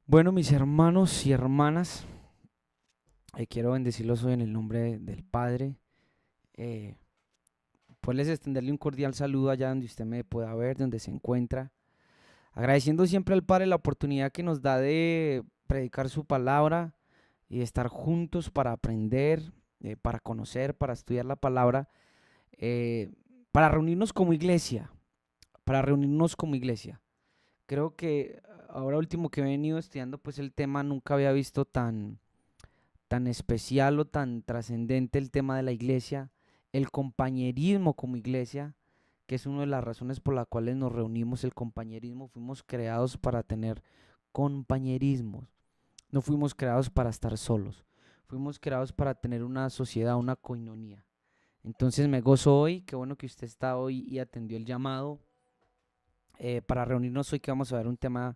Bueno, mis hermanos y hermanas, quiero bendecirlos hoy en el nombre del Padre. Eh, Poderles extenderle un cordial saludo allá donde usted me pueda ver, donde se encuentra. Agradeciendo siempre al Padre la oportunidad que nos da de predicar su palabra y de estar juntos para aprender, para conocer, para estudiar la palabra, eh, para reunirnos como iglesia, para reunirnos como iglesia. Creo que ahora último que he venido estudiando, pues el tema nunca había visto tan especial o tan trascendente el tema de la iglesia, el compañerismo como iglesia, que es una de las razones por las cuales nos reunimos, el compañerismo. Fuimos creados para tener compañerismos, no fuimos creados para estar solos, fuimos creados para tener una sociedad, una coinonía. Entonces me gozo hoy, qué bueno que usted está hoy y atendió el llamado para reunirnos hoy, que vamos a ver un tema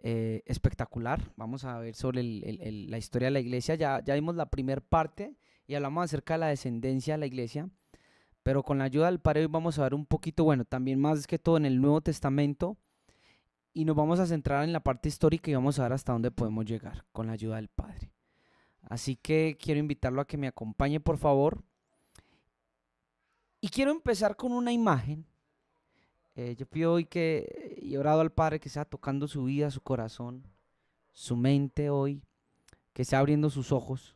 espectacular. Vamos a ver sobre la historia de la iglesia. Ya vimos la primera parte y hablamos acerca de la descendencia de la iglesia, pero con la ayuda del Padre hoy vamos a ver un poquito, bueno, también más que todo en el Nuevo Testamento, y nos vamos a centrar en la parte histórica y vamos a ver hasta dónde podemos llegar con la ayuda del Padre. Así que quiero invitarlo a que me acompañe, por favor. Y quiero empezar con una imagen. Yo pido hoy y he orado al Padre que sea tocando su vida, su corazón, su mente hoy, que sea abriendo sus ojos.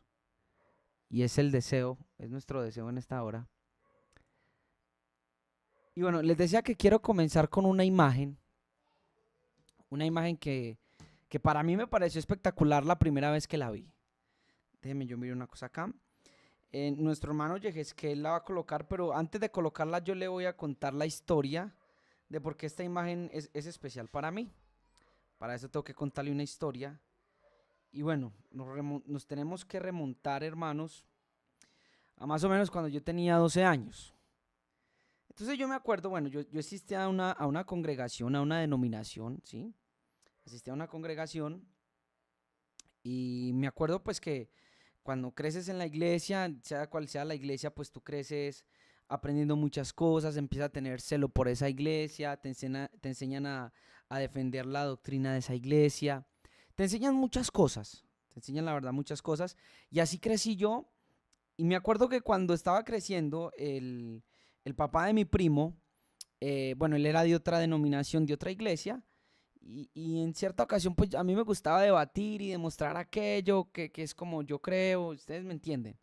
Y es el deseo, es nuestro deseo en esta hora. Y bueno, les decía que quiero comenzar con una imagen que para mí me pareció espectacular la primera vez que la vi. Déjenme yo miro una cosa acá. Nuestro hermano Yehezkel la va a colocar, pero antes de colocarla yo le voy a contar la historia de por qué esta imagen es especial para mí. Para eso tengo que contarle una historia. Y bueno, nos tenemos que remontar, hermanos, a más o menos cuando yo tenía 12 años. Entonces yo me acuerdo, bueno, yo asistía a una congregación, a una denominación, ¿sí? Asistía a una congregación y me acuerdo pues que cuando creces en la iglesia, sea cual sea la iglesia, pues tú creces aprendiendo muchas cosas, empiezas a tener celo por esa iglesia, te enseñan a defender la doctrina de esa iglesia, te enseñan muchas cosas, te enseñan la verdad muchas cosas. Y así crecí yo. Y me acuerdo que cuando estaba creciendo, el papá de mi primo, bueno, él era de otra denominación, de otra iglesia, y en cierta ocasión, pues a mí me gustaba debatir y demostrar aquello que es como yo creo, ustedes me entienden.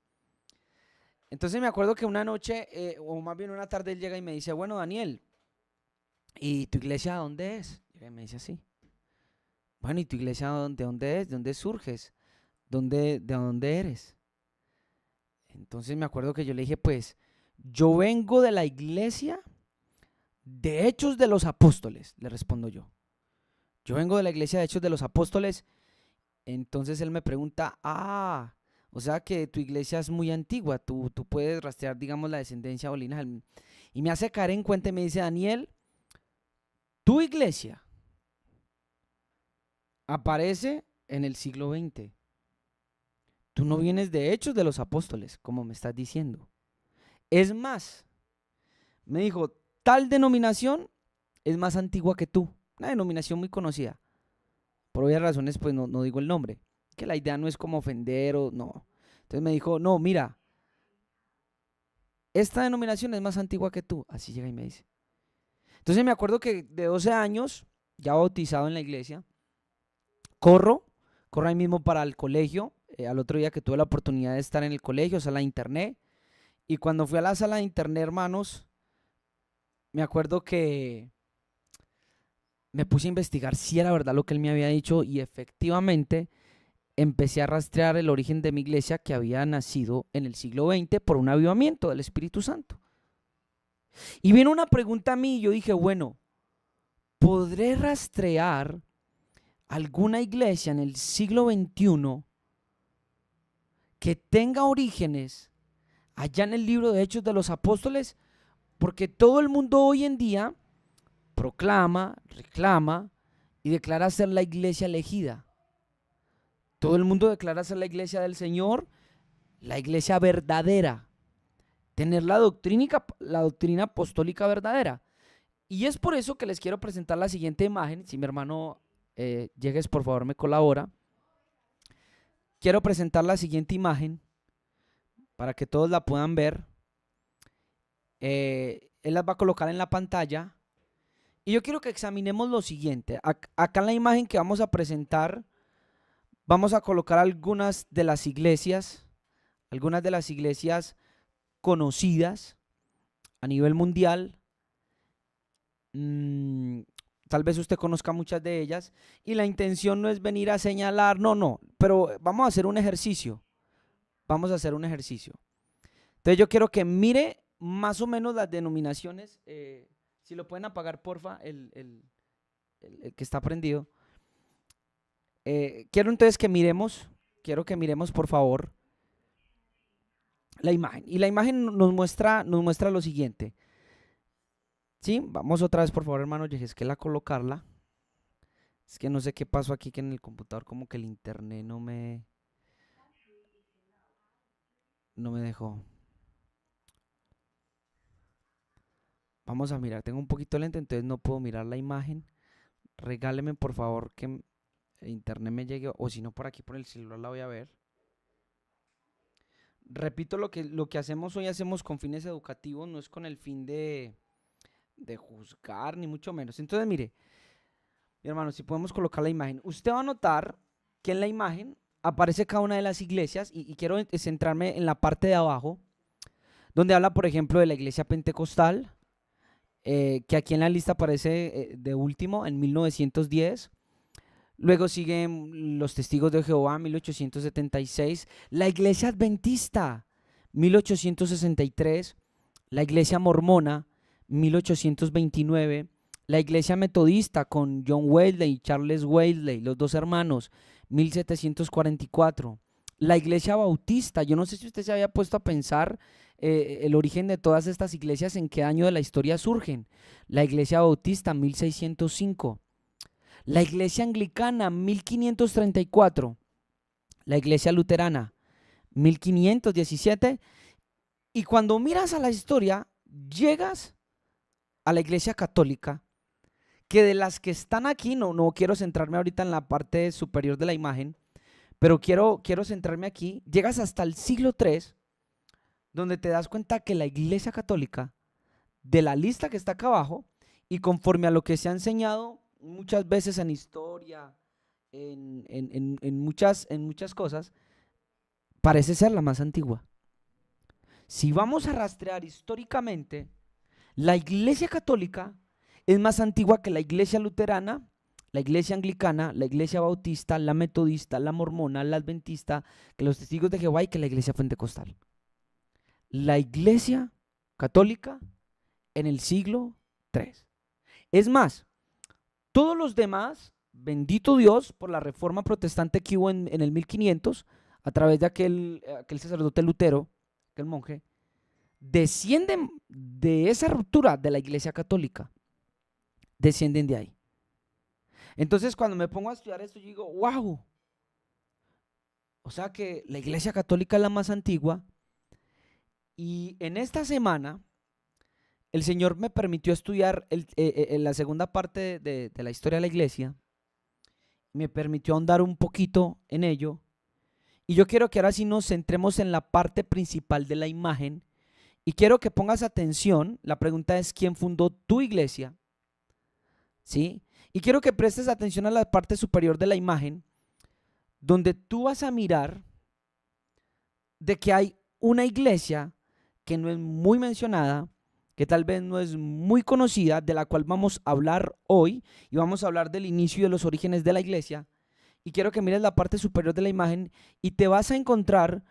Entonces me acuerdo que una noche, o más bien una tarde, él llega y me dice, bueno, Daniel, ¿y tu iglesia dónde es? Y él me dice así, bueno, ¿y tu iglesia dónde es? ¿De dónde surges? ¿De dónde eres? Entonces me acuerdo que yo le dije, pues, yo vengo de la iglesia de Hechos de los Apóstoles, le respondo yo. Yo vengo de la iglesia de Hechos de los Apóstoles. Entonces él me pregunta, o sea que tu iglesia es muy antigua, tú puedes rastrear, digamos, la descendencia o linaje. Y me hace caer en cuenta y me dice, Daniel, tu iglesia aparece en el siglo XX. Tú no vienes de Hechos de los Apóstoles, como me estás diciendo. Es más, me dijo, tal denominación es más antigua que tú. Una denominación muy conocida. Por obvias razones, pues no digo el nombre. Que la idea no es como ofender o no. Entonces me dijo, no, mira, esta denominación es más antigua que tú. Así llega y me dice. Entonces me acuerdo que de 12 años, ya bautizado en la iglesia, corro, corro ahí mismo para el colegio. Al otro día que tuve la oportunidad de estar en el colegio, sala de internet. Y cuando fui a la sala de internet, hermanos, me acuerdo que me puse a investigar si era verdad lo que él me había dicho y efectivamente empecé a rastrear el origen de mi iglesia, que había nacido en el siglo XX por un avivamiento del Espíritu Santo. Y viene una pregunta a mí y yo dije, bueno, ¿podré rastrear alguna iglesia en el siglo XXI que tenga orígenes allá en el libro de Hechos de los Apóstoles? Porque todo el mundo hoy en día proclama, reclama y declara ser la iglesia elegida. Todo el mundo declara ser la iglesia del Señor, la iglesia verdadera, tener la doctrina apostólica verdadera. Y es por eso que les quiero presentar la siguiente imagen, si mi hermano Llegues, por favor, me colabora. Quiero presentar la siguiente imagen para que todos la puedan ver. Él las va a colocar en la pantalla. Y yo quiero que examinemos lo siguiente. Acá en la imagen que vamos a presentar, vamos a colocar algunas de las iglesias conocidas a nivel mundial. Tal vez usted conozca muchas de ellas. Y la intención no es venir a señalar, no. Pero vamos a hacer un ejercicio. Entonces yo quiero que mire más o menos las denominaciones. Si lo pueden apagar, porfa, el que está prendido. Quiero que miremos, por favor, la imagen. Y la imagen nos muestra lo siguiente. ¿Sí? Vamos otra vez, por favor, hermano Yehezkel, a colocarla. Es que no sé qué pasó aquí, que en el computador como que el internet no me dejó. Vamos a mirar, tengo un poquito lento, entonces no puedo mirar la imagen. Regáleme, por favor, que el internet me llegue, o si no, por aquí por el celular la voy a ver. Repito, lo que hacemos hoy hacemos con fines educativos, no es con el fin de juzgar, ni mucho menos. Entonces, mire, mi hermano, si podemos colocar la imagen, usted va a notar que en la imagen aparece cada una de las iglesias y quiero centrarme en la parte de abajo, donde habla, por ejemplo, de la iglesia pentecostal, que aquí en la lista aparece de último, en 1910. Luego siguen los Testigos de Jehová, 1876. La Iglesia Adventista, 1863. La Iglesia Mormona, 1829. La Iglesia Metodista con John Wesley y Charles Wesley, los dos hermanos, 1744. La Iglesia Bautista, yo no sé si usted se había puesto a pensar el origen de todas estas iglesias, en qué año de la historia surgen. La Iglesia Bautista, 1605. La Iglesia Anglicana, 1534. La Iglesia Luterana, 1517. Y cuando miras a la historia, llegas a la Iglesia Católica, que de las que están aquí, no quiero centrarme ahorita en la parte superior de la imagen, pero quiero centrarme aquí. Llegas hasta el siglo III, donde te das cuenta que la Iglesia Católica, de la lista que está acá abajo, y conforme a lo que se ha enseñado muchas veces en historia, en muchas cosas, parece ser la más antigua. Si vamos a rastrear históricamente, la Iglesia Católica es más antigua que la Iglesia Luterana, la Iglesia Anglicana, la Iglesia Bautista, la Metodista, la Mormona, la Adventista, que los Testigos de Jehová y que la Iglesia Pentecostal. La Iglesia Católica en el siglo III. Es más, todos los demás, bendito Dios por la reforma protestante que hubo en el 1500, a través de aquel sacerdote Lutero, aquel monje, descienden de esa ruptura de la Iglesia Católica. Descienden de ahí. Entonces, cuando me pongo a estudiar esto, yo digo, wow. O sea que la Iglesia Católica es la más antigua. Y en esta semana, el Señor me permitió estudiar la segunda parte de la historia de la iglesia. Me permitió ahondar un poquito en ello. Y yo quiero que ahora sí nos centremos en la parte principal de la imagen. Y quiero que pongas atención. La pregunta es, ¿quién fundó tu iglesia? ¿Sí? Y quiero que prestes atención a la parte superior de la imagen, donde tú vas a mirar de que hay una iglesia que no es muy mencionada, que tal vez no es muy conocida, de la cual vamos a hablar hoy, y vamos a hablar del inicio y de los orígenes de la iglesia. Y quiero que mires la parte superior de la imagen y te vas a encontrar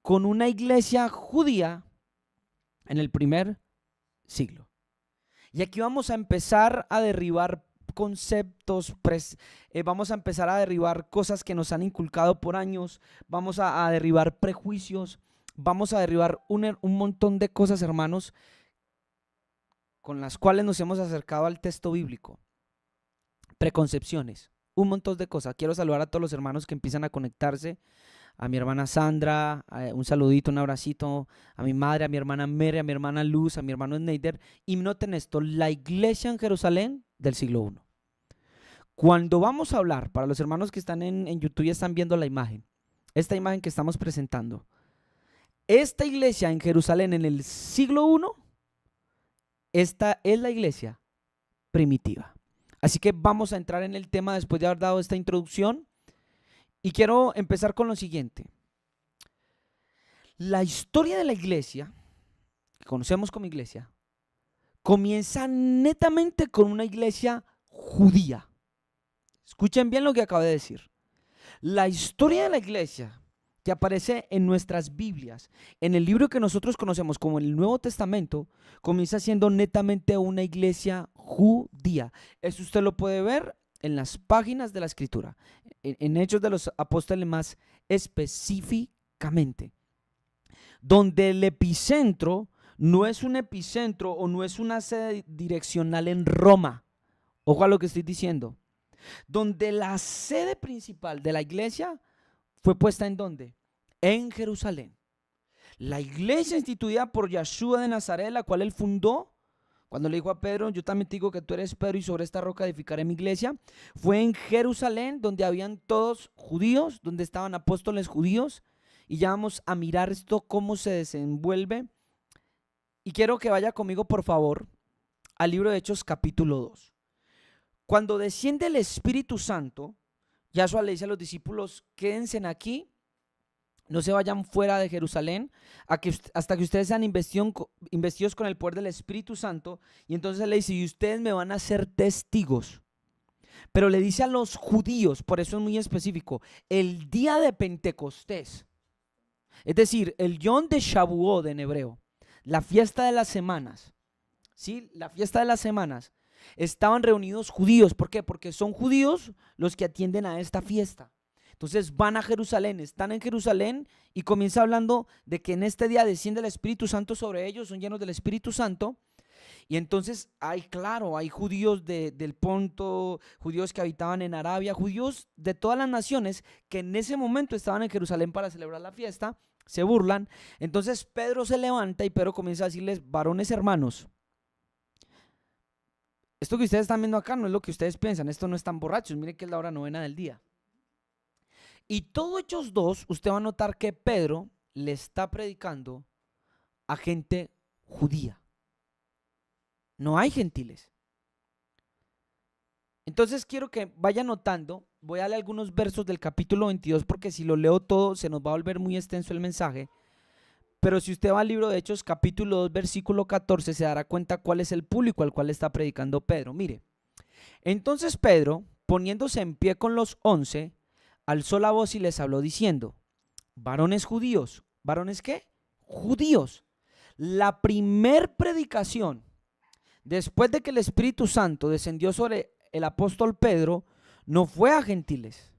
con una iglesia judía en el primer siglo. Y aquí vamos a empezar a derribar conceptos, vamos a empezar a derribar cosas que nos han inculcado por años, vamos a derribar prejuicios, vamos a derribar un montón de cosas, hermanos, con las cuales nos hemos acercado al texto bíblico. Preconcepciones, un montón de cosas. Quiero saludar a todos los hermanos que empiezan a conectarse. A mi hermana Sandra, un saludito, un abracito. A mi madre, a mi hermana Mary, a mi hermana Luz, a mi hermano Sneider. Y noten esto, la iglesia en Jerusalén del siglo I. Cuando vamos a hablar, para los hermanos que están en YouTube y están viendo la imagen, esta imagen que estamos presentando, esta iglesia en Jerusalén en el siglo I, esta es la iglesia primitiva. Así que vamos a entrar en el tema después de haber dado esta introducción y quiero empezar con lo siguiente. La historia de la iglesia, que conocemos como iglesia, comienza netamente con una iglesia judía. Escuchen bien lo que acabo de decir. La historia de la iglesia que aparece en nuestras Biblias, en el libro que nosotros conocemos como el Nuevo Testamento, comienza siendo netamente una iglesia judía. Eso usted lo puede ver en las páginas de la Escritura, en Hechos de los Apóstoles más específicamente, donde el epicentro no es un epicentro o no es una sede direccional en Roma. Ojo a lo que estoy diciendo. Donde la sede principal de la iglesia fue puesta ¿en dónde? En Jerusalén. La iglesia instituida por Yeshua de Nazaret, la cual él fundó, cuando le dijo a Pedro, yo también te digo que tú eres Pedro y sobre esta roca edificaré mi iglesia, fue en Jerusalén, donde habían todos judíos, donde estaban apóstoles judíos, y ya vamos a mirar esto cómo se desenvuelve. Y quiero que vaya conmigo, por favor, al libro de Hechos capítulo 2. Cuando desciende el Espíritu Santo, Yahshua le dice a los discípulos, quédense aquí, no se vayan fuera de Jerusalén hasta que ustedes sean investidos con el poder del Espíritu Santo. Y entonces le dice, y ustedes me van a ser testigos. Pero le dice a los judíos, por eso es muy específico, el día de Pentecostés, es decir, el Yom de Shavuot en hebreo, la fiesta de las semanas, ¿sí? La fiesta de las semanas. Estaban reunidos judíos. ¿Por qué? Porque son judíos los que atienden a esta fiesta. Entonces van a Jerusalén, están en Jerusalén y comienza hablando de que en este día desciende el Espíritu Santo sobre ellos, son llenos del Espíritu Santo. Y entonces hay judíos del Ponto, judíos que habitaban en Arabia, judíos de todas las naciones que en ese momento estaban en Jerusalén para celebrar la fiesta, se burlan. Entonces Pedro se levanta y Pedro comienza a decirles, varones hermanos, esto que ustedes están viendo acá no es lo que ustedes piensan, esto no están borrachos, miren que es la hora novena del día. Y todo Hechos 2, usted va a notar que Pedro le está predicando a gente judía. No hay gentiles. Entonces quiero que vaya notando, voy a darle algunos versos del capítulo 22 porque si lo leo todo se nos va a volver muy extenso el mensaje. Pero si usted va al libro de Hechos capítulo 2 versículo 14 se dará cuenta cuál es el público al cual está predicando Pedro. Mire, entonces Pedro, poniéndose en pie con los 11, alzó la voz y les habló diciendo, varones judíos, ¿varones qué? Judíos. La primer predicación, después de que el Espíritu Santo descendió sobre el apóstol Pedro, no fue a gentiles.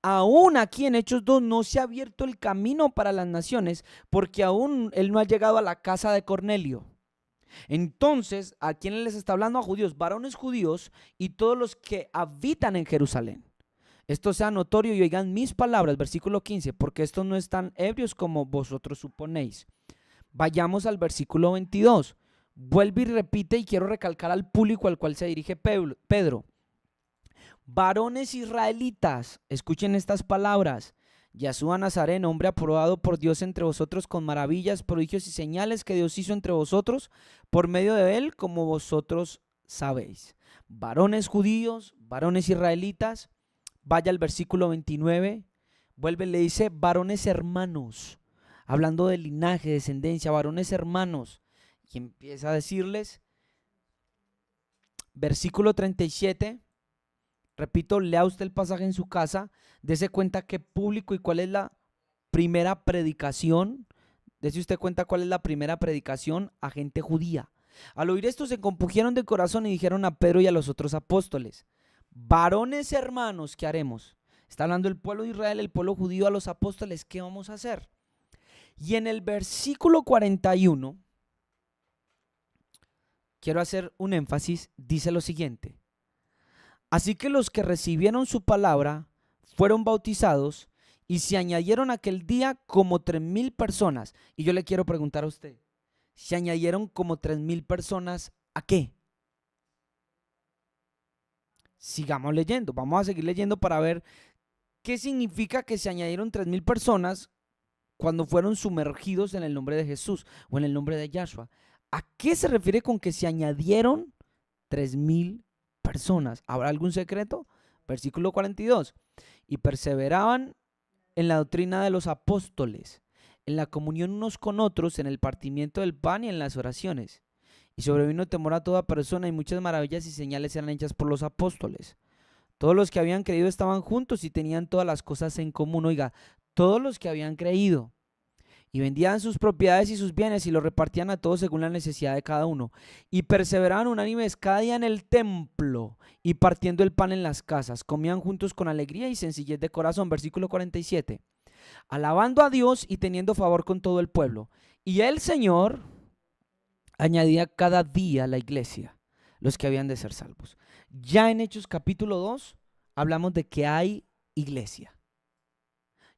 Aún aquí en Hechos 2 no se ha abierto el camino para las naciones porque aún él no ha llegado a la casa de Cornelio. Entonces, ¿a quién les está hablando? A judíos, varones judíos y todos los que habitan en Jerusalén. Esto sea notorio y oigan mis palabras, versículo 15, porque estos no están ebrios como vosotros suponéis. Vayamos al versículo 22. Vuelve y repite y quiero recalcar al público al cual se dirige Pedro. Varones israelitas, escuchen estas palabras. Yeshua Nazareno, hombre aprobado por Dios entre vosotros con maravillas, prodigios y señales que Dios hizo entre vosotros por medio de él, como vosotros sabéis. Varones judíos, varones israelitas. Vaya al versículo 29, vuelve y le dice varones hermanos, hablando de linaje, descendencia, varones hermanos. Y empieza a decirles, versículo 37, repito, lea usted el pasaje en su casa, dése cuenta qué público y cuál es la primera predicación, dése usted cuenta cuál es la primera predicación a gente judía. Al oír esto se compungieron de corazón y dijeron a Pedro y a los otros apóstoles, varones hermanos, ¿qué haremos? Está hablando el pueblo de Israel, el pueblo judío a los apóstoles, ¿qué vamos a hacer? Y en el versículo 41, quiero hacer un énfasis, dice lo siguiente. Así que los que recibieron su palabra fueron bautizados y se añadieron aquel día como 3,000 personas. Y yo le quiero preguntar a usted, ¿se añadieron como 3,000 personas a qué? Sigamos leyendo, vamos a seguir leyendo para ver qué significa que se añadieron 3,000 personas cuando fueron sumergidos en el nombre de Jesús o en el nombre de Yahshua. ¿A qué se refiere con que se añadieron 3,000 personas? ¿Habrá algún secreto? Versículo 42. Y perseveraban en la doctrina de los apóstoles, en la comunión unos con otros, en el partimiento del pan y en las oraciones. Y sobrevino temor a toda persona, y muchas maravillas y señales eran hechas por los apóstoles. Todos los que habían creído estaban juntos y tenían todas las cosas en común. Oiga, todos los que habían creído. Y vendían sus propiedades y sus bienes y los repartían a todos según la necesidad de cada uno. Y perseveraban unánimes cada día en el templo y partiendo el pan en las casas. Comían juntos con alegría y sencillez de corazón. Versículo 47. Alabando a Dios y teniendo favor con todo el pueblo. Y el Señor añadía cada día a la iglesia los que habían de ser salvos. Ya en Hechos capítulo 2 hablamos de que hay iglesia.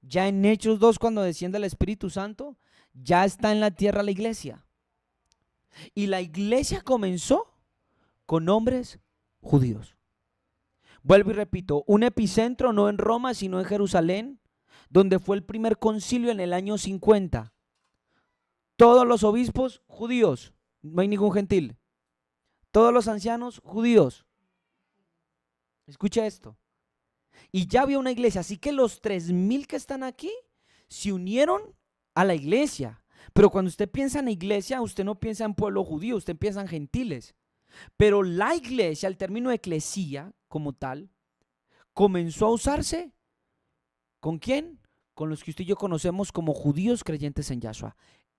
Ya en Hechos 2, cuando desciende el Espíritu Santo, ya está en la tierra la iglesia. Y la iglesia comenzó con hombres judíos. Vuelvo y repito, un epicentro no en Roma, sino en Jerusalén, donde fue el primer concilio en el año 50. Todos los obispos judíos, no hay ningún gentil. Todos los ancianos judíos. Escucha esto. Y ya había una iglesia, así que los 3,000 que están aquí se unieron a la iglesia. Pero cuando usted piensa en iglesia, usted no piensa en pueblo judío, usted piensa en gentiles. Pero la iglesia, el término eclesía como tal, comenzó a usarse ¿con quién? Con los que usted y yo conocemos como judíos creyentes en Yahshua.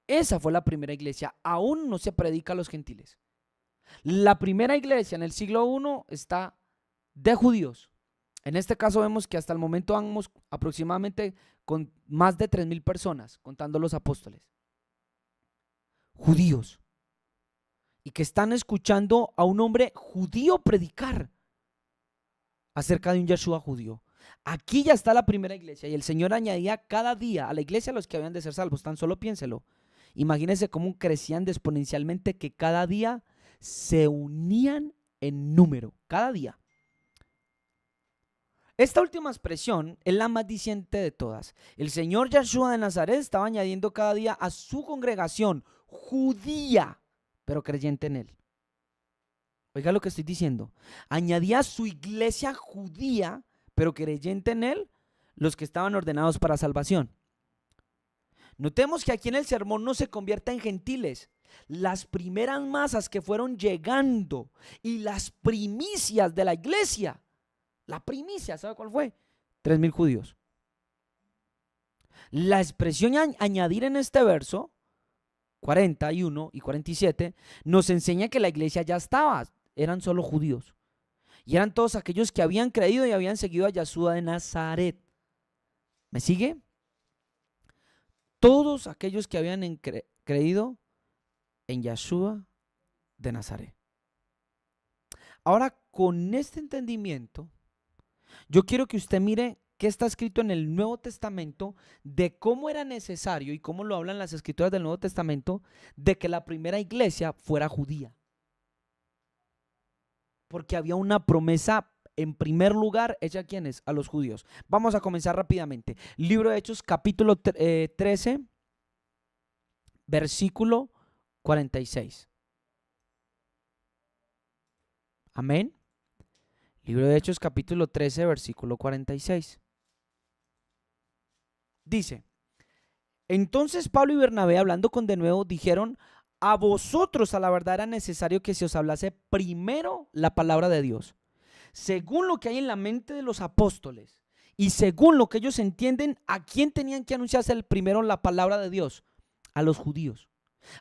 Esa fue la primera iglesia, aún no se predica a los gentiles. La primera iglesia en el siglo I está de judíos. En este caso vemos que hasta el momento vamos aproximadamente con más de 3,000 personas, contando los apóstoles. Judíos. Y que están escuchando a un hombre judío predicar acerca de un Yahshua judío. Aquí ya está la primera iglesia y el Señor añadía cada día a la iglesia a los que habían de ser salvos. Tan solo piénselo. Imagínense cómo crecían exponencialmente, que cada día se unían en número. Cada día. Esta última expresión es la más diciente de todas. El Señor Yahshua de Nazaret estaba añadiendo cada día a su congregación judía, pero creyente en él. Oiga lo que estoy diciendo. Añadía a su iglesia judía, pero creyente en él, los que estaban ordenados para salvación. Notemos que aquí en el sermón no se convierte en gentiles. Las primeras masas que fueron llegando y las primicias de la iglesia. La primicia, ¿sabe cuál fue? 3,000 judíos. La expresión añadir en este verso 41 y 47 nos enseña que la iglesia ya estaba, eran solo judíos. Y eran todos aquellos que habían creído y habían seguido a Yahshua de Nazaret. ¿Me sigue? Todos aquellos que habían creído en Yahshua de Nazaret. Ahora, con este entendimiento, yo quiero que usted mire qué está escrito en el Nuevo Testamento de cómo era necesario y cómo lo hablan las escrituras del Nuevo Testamento de que la primera iglesia fuera judía. Porque había una promesa en primer lugar hecha a ¿quiénes? A los judíos. Vamos a comenzar rápidamente. Libro de Hechos, capítulo 13, versículo 46. Amén. Libro de Hechos, capítulo 13, versículo 46. Dice: entonces Pablo y Bernabé, hablando con denuedo, dijeron: a vosotros a la verdad era necesario que se os hablase primero la palabra de Dios, según lo que hay en la mente de los apóstoles y según lo que ellos entienden. ¿A quién tenían que anunciarse el primero la palabra de Dios? A los judíos.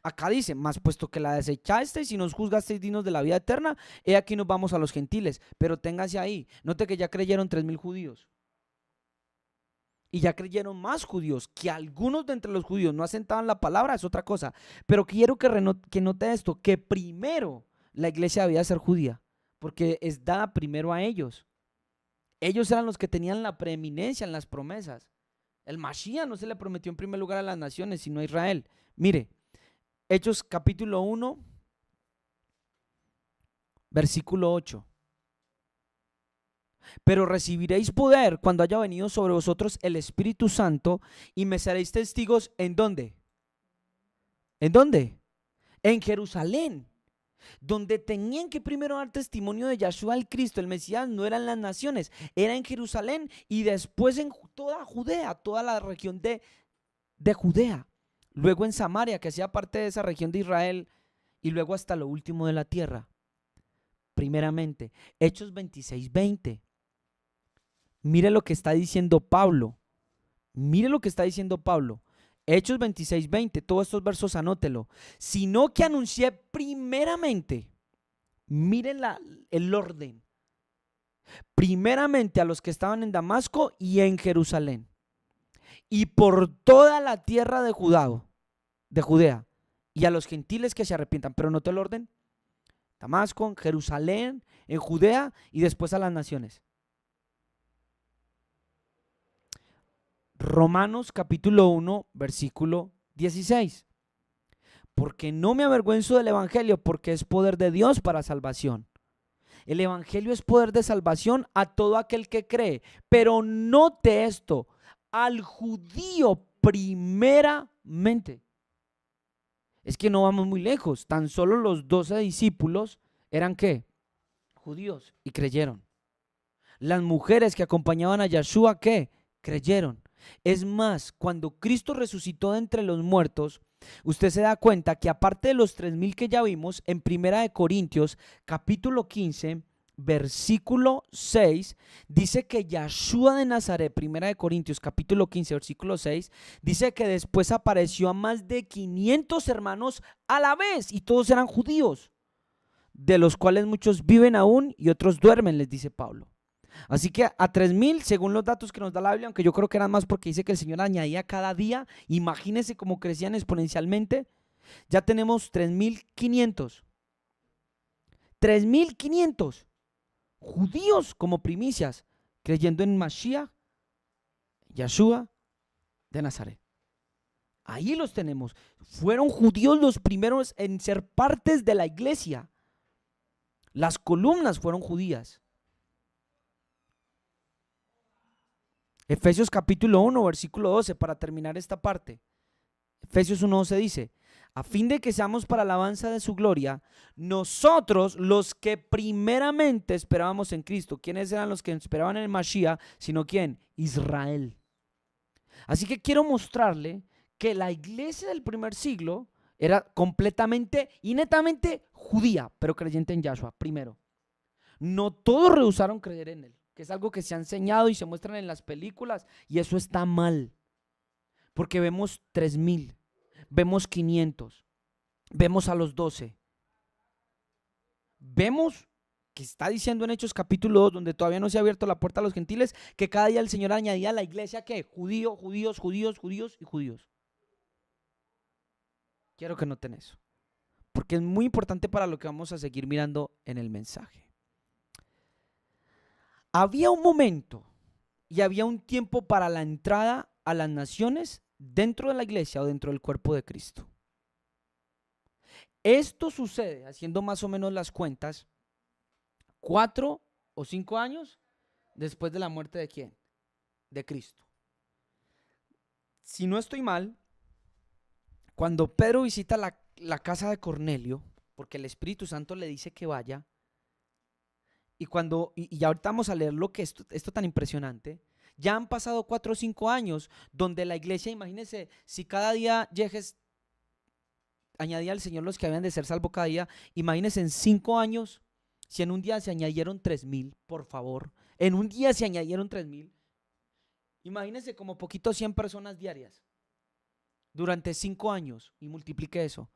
Acá dice: mas puesto que la desechasteis y nos juzgasteis dignos de la vida eterna, he aquí nos vamos a los gentiles. Pero ténganse ahí, note que ya creyeron 3,000 judíos. Y ya creyeron más judíos, que algunos de entre los judíos no asentaban la palabra, es otra cosa. Pero quiero que note esto, que primero la iglesia debía ser judía, porque es dada primero a ellos. Ellos eran los que tenían la preeminencia en las promesas. El Mashiach no se le prometió en primer lugar a las naciones, sino a Israel. Mire, Hechos capítulo 1, versículo 8. pero recibiréis poder cuando haya venido sobre vosotros el Espíritu Santo y me seréis testigos. ¿En dónde? ¿En dónde? En Jerusalén, donde tenían que primero dar testimonio de Yahshua el Cristo, el Mesías. No eran las naciones, era en Jerusalén y después en toda Judea, toda la región de Judea, luego en Samaria, que hacía parte de esa región de Israel, y luego hasta lo último de la tierra. Primeramente, Hechos 26:20. Mire lo que está diciendo Pablo. Mire lo que está diciendo Pablo. Hechos 26:20, todos estos versos anótelo. Sino que anuncié primeramente, miren el orden, primeramente a los que estaban en Damasco y en Jerusalén, y por toda la tierra de Judea, y a los gentiles que se arrepientan. Pero note el orden: Damasco, en Jerusalén, en Judea y después a las naciones. Romanos capítulo 1, versículo 16. Porque no me avergüenzo del evangelio, porque es poder de Dios para salvación. El evangelio es poder de salvación a todo aquel que cree. Pero note esto: al judío primeramente. Es que no vamos muy lejos. Tan solo los 12 discípulos eran ¿qué? Judíos, y creyeron. Las mujeres que acompañaban a Yahshua, ¿qué? Creyeron. Es más, cuando Cristo resucitó de entre los muertos, usted se da cuenta que aparte de los 3,000 que ya vimos, en Primera de Corintios, capítulo 15, versículo 6, dice que Yahshua de Nazaret, Primera de Corintios, capítulo 15, versículo 6, dice que después apareció a más de 500 hermanos a la vez, y todos eran judíos, de los cuales muchos viven aún y otros duermen, les dice Pablo. Así que a 3,000, según los datos que nos da la Biblia, aunque yo creo que eran más porque dice que el Señor añadía cada día, imagínense cómo crecían exponencialmente, ya tenemos 3,500. 3,500 judíos como primicias, creyendo en Mashiach, Yahshua de Nazaret. Ahí los tenemos. Fueron judíos los primeros en ser partes de la iglesia. Las columnas fueron judías. Efesios capítulo 1, versículo 12, para terminar esta parte. Efesios 1:12 dice: a fin de que seamos para alabanza de su gloria, nosotros los que primeramente esperábamos en Cristo. ¿Quiénes eran los que esperaban en el Mashiach? Sino ¿quién? Israel. Así que quiero mostrarle que la iglesia del primer siglo era completamente y netamente judía, pero creyente en Yahshua primero. No todos rehusaron creer en él, que es algo que se ha enseñado y se muestran en las películas, y eso está mal, porque vemos 3,000, vemos 500, vemos a los 12, vemos que está diciendo en Hechos capítulo 2, donde todavía no se ha abierto la puerta a los gentiles, que cada día el Señor añadía a la iglesia ¿qué? Judíos, judíos y judíos. Quiero que noten eso, porque es muy importante para lo que vamos a seguir mirando en el mensaje. Había un momento y había un tiempo para la entrada a las naciones dentro de la iglesia o dentro del cuerpo de Cristo. Esto sucede, haciendo más o menos las cuentas, 4 o 5 años después de la muerte de ¿quién? De Cristo. Si no estoy mal, cuando Pedro visita la casa de Cornelio, porque el Espíritu Santo le dice que vaya, y ahorita vamos a leer lo que esto tan impresionante. Ya han pasado 4 o 5 años donde la iglesia, imagínense, si cada día Yejes añadía al Señor los que habían de ser salvos cada día, imagínense en 5 años, si en un día se añadieron 3,000, por favor, en un día se añadieron 3,000, imagínense como poquito 100 personas diarias, durante 5 años, y multiplique eso.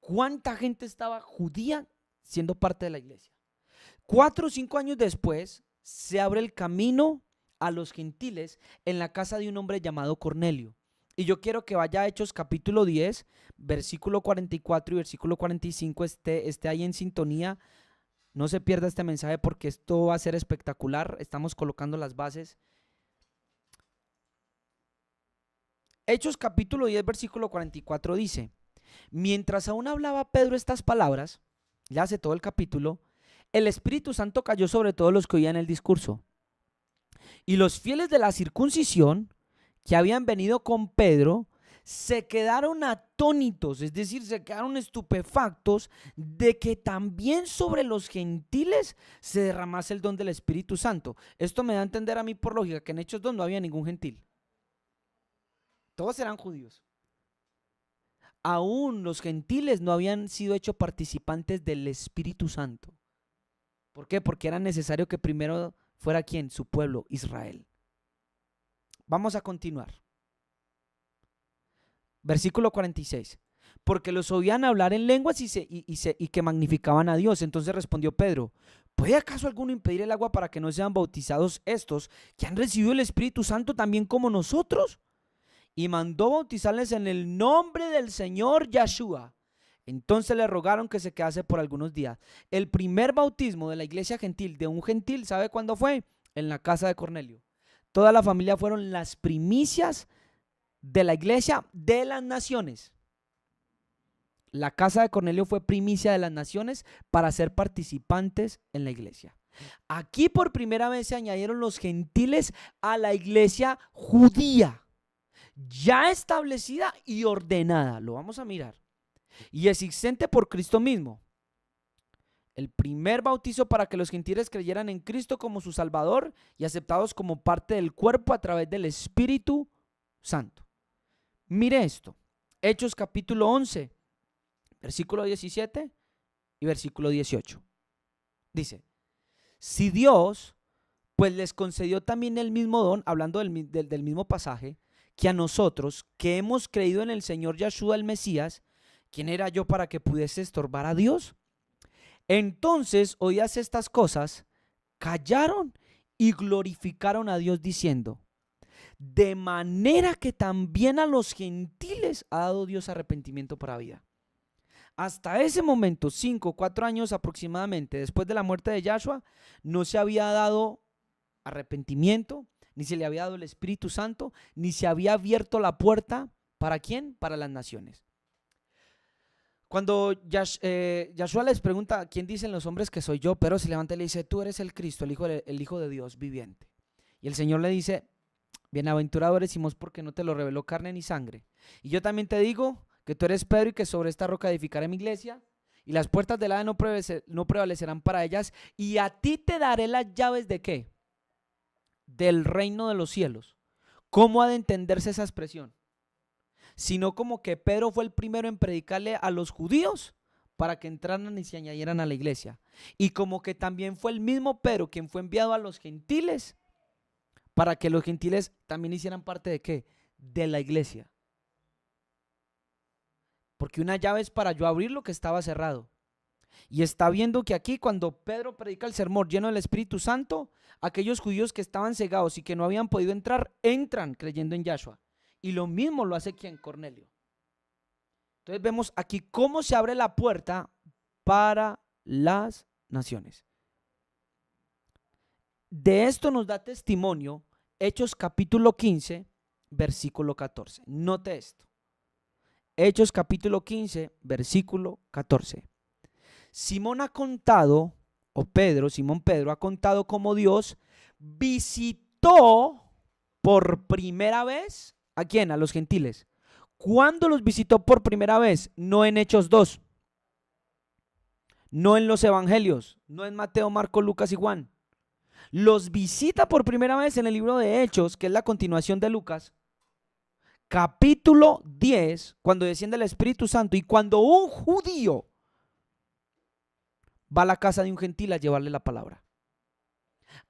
¿Cuánta gente estaba judía siendo parte de la iglesia? 4 o 5 años después, se abre el camino a los gentiles en la casa de un hombre llamado Cornelio. Y yo quiero que vaya a Hechos capítulo 10, versículo 44 y versículo 45, esté ahí en sintonía. No se pierda este mensaje porque esto va a ser espectacular. Estamos colocando las bases. Hechos capítulo 10, versículo 44 dice: mientras aún hablaba Pedro estas palabras, le hace todo el capítulo, el Espíritu Santo cayó sobre todos los que oían el discurso. Y los fieles de la circuncisión que habían venido con Pedro se quedaron atónitos, es decir, se quedaron estupefactos de que también sobre los gentiles se derramase el don del Espíritu Santo. Esto me da a entender a mí por lógica que en Hechos 2 no había ningún gentil. Todos eran judíos. Aún los gentiles no habían sido hechos participantes del Espíritu Santo. ¿Por qué? Porque era necesario que primero fuera ¿quién? Su pueblo, Israel. Vamos a continuar. Versículo 46. Porque los oían hablar en lenguas y que magnificaban a Dios. Entonces respondió Pedro: ¿puede acaso alguno impedir el agua para que no sean bautizados estos que han recibido el Espíritu Santo también como nosotros? Y mandó bautizarles en el nombre del Señor Yahshua. Entonces le rogaron que se quedase por algunos días. El primer bautismo de la iglesia gentil, de un gentil, ¿sabe cuándo fue? En la casa de Cornelio. Toda la familia fueron las primicias de la iglesia de las naciones. La casa de Cornelio fue primicia de las naciones para ser participantes en la iglesia. Aquí por primera vez se añadieron los gentiles a la iglesia judía, ya establecida y ordenada. Lo vamos a mirar. Y existente por Cristo mismo. El primer bautizo para que los gentiles creyeran en Cristo como su Salvador y aceptados como parte del cuerpo a través del Espíritu Santo. Mire esto, Hechos capítulo 11, versículo 17 y versículo 18. Dice: si Dios pues les concedió también el mismo don, hablando del mismo pasaje, que a nosotros que hemos creído en el Señor Yahshua el Mesías, ¿quién era yo para que pudiese estorbar a Dios? Entonces, oídas estas cosas, callaron y glorificaron a Dios diciendo: de manera que también a los gentiles ha dado Dios arrepentimiento para vida. Hasta ese momento, 4 años aproximadamente después de la muerte de Yahshua, no se había dado arrepentimiento, ni se le había dado el Espíritu Santo, ni se había abierto la puerta. ¿Para quién? Para las naciones. Cuando Yahshua les pregunta: ¿quién dicen los hombres que soy yo? Pedro se levanta y le dice: tú eres el Cristo, el Hijo de Dios viviente. Y el Señor le dice: bienaventurado eres Simón, porque no te lo reveló carne ni sangre. Y yo también te digo que tú eres Pedro, y que sobre esta roca edificaré mi iglesia, y las puertas del Hades no prevalecerán para ellas. Y a ti te daré las llaves ¿de qué? Del reino de los cielos. ¿Cómo ha de entenderse esa expresión? Sino como que Pedro fue el primero en predicarle a los judíos para que entraran y se añadieran a la iglesia. Y como que también fue el mismo Pedro quien fue enviado a los gentiles para que los gentiles también hicieran parte ¿de qué? De la iglesia. Porque una llave es para yo abrir lo que estaba cerrado. Y está viendo que aquí cuando Pedro predica el sermón lleno del Espíritu Santo, aquellos judíos que estaban cegados y que no habían podido entrar, entran creyendo en Yahshua. Y lo mismo lo hace quien Cornelio. Entonces vemos aquí cómo se abre la puerta para las naciones. De esto nos da testimonio Hechos capítulo 15, versículo 14. Note esto. Hechos capítulo 15, versículo 14. Simón ha contado, Simón Pedro ha contado cómo Dios visitó por primera vez, ¿a quién? A los gentiles. ¿Cuándo los visitó por primera vez? No en Hechos 2, no en los evangelios, no en Mateo, Marcos, Lucas y Juan. Los visita por primera vez en el libro de Hechos, que es la continuación de Lucas, capítulo 10, cuando desciende el Espíritu Santo y cuando un judío va a la casa de un gentil a llevarle la palabra.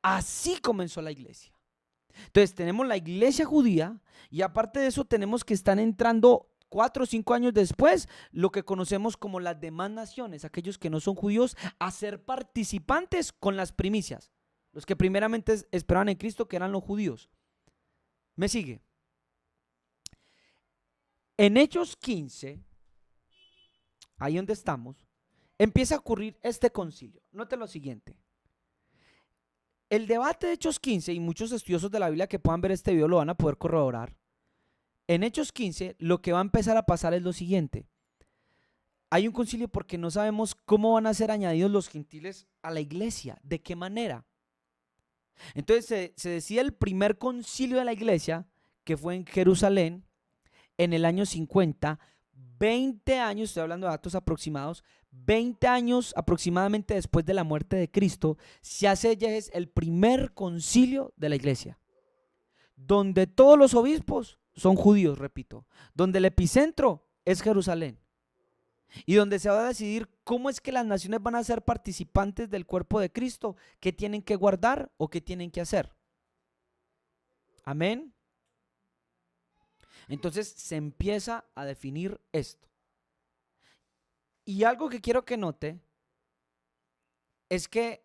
Así comenzó la iglesia. Entonces tenemos la iglesia judía y aparte de eso tenemos que están entrando 4 o 5 años después lo que conocemos como las demás naciones, aquellos que no son judíos, a ser participantes con las primicias. Los que primeramente esperaban en Cristo, que eran los judíos. ¿Me sigue? En Hechos 15, ahí donde estamos, empieza a ocurrir este concilio. Note lo siguiente. El debate de Hechos 15, y muchos estudiosos de la Biblia que puedan ver este video lo van a poder corroborar. En Hechos 15 lo que va a empezar a pasar es lo siguiente. hay un concilio porque no sabemos cómo van a ser añadidos los gentiles a la iglesia, de qué manera. Entonces se decía el primer concilio de la iglesia, que fue en Jerusalén, en el año 50, 20 años, estoy hablando de datos aproximados, 20 años aproximadamente después de la muerte de Cristo, se hace el primer concilio de la iglesia, donde todos los obispos son judíos, repito, donde el epicentro es Jerusalén y donde se va a decidir cómo es que las naciones van a ser participantes del cuerpo de Cristo, qué tienen que guardar o qué tienen que hacer. Amén. Entonces se empieza a definir esto. Y algo que quiero que note es que,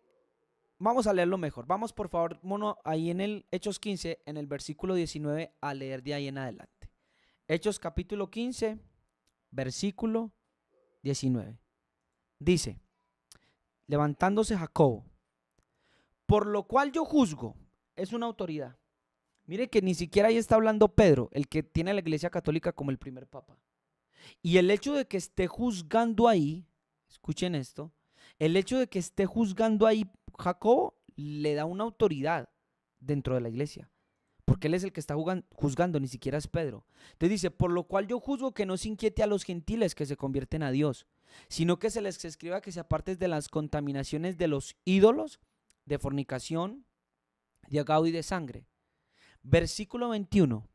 vamos a leerlo mejor. Vamos por favor, mono, ahí en el Hechos 15, en el versículo 19, a leer de ahí en adelante. Hechos capítulo 15, versículo 19. Dice, levantándose Jacobo, por lo cual yo juzgo, es una autoridad. Mire que ni siquiera ahí está hablando Pedro, el que tiene a la iglesia católica como el primer papa. Y el hecho de que esté juzgando ahí, escuchen esto, el hecho de que esté juzgando ahí Jacobo le da una autoridad dentro de la iglesia, porque él es el que está juzgando, ni siquiera es Pedro. Entonces dice, por lo cual yo juzgo que no se inquiete a los gentiles que se convierten a Dios, sino que se les escriba que se aparten de las contaminaciones de los ídolos, de fornicación, de agado y de sangre. Versículo 21,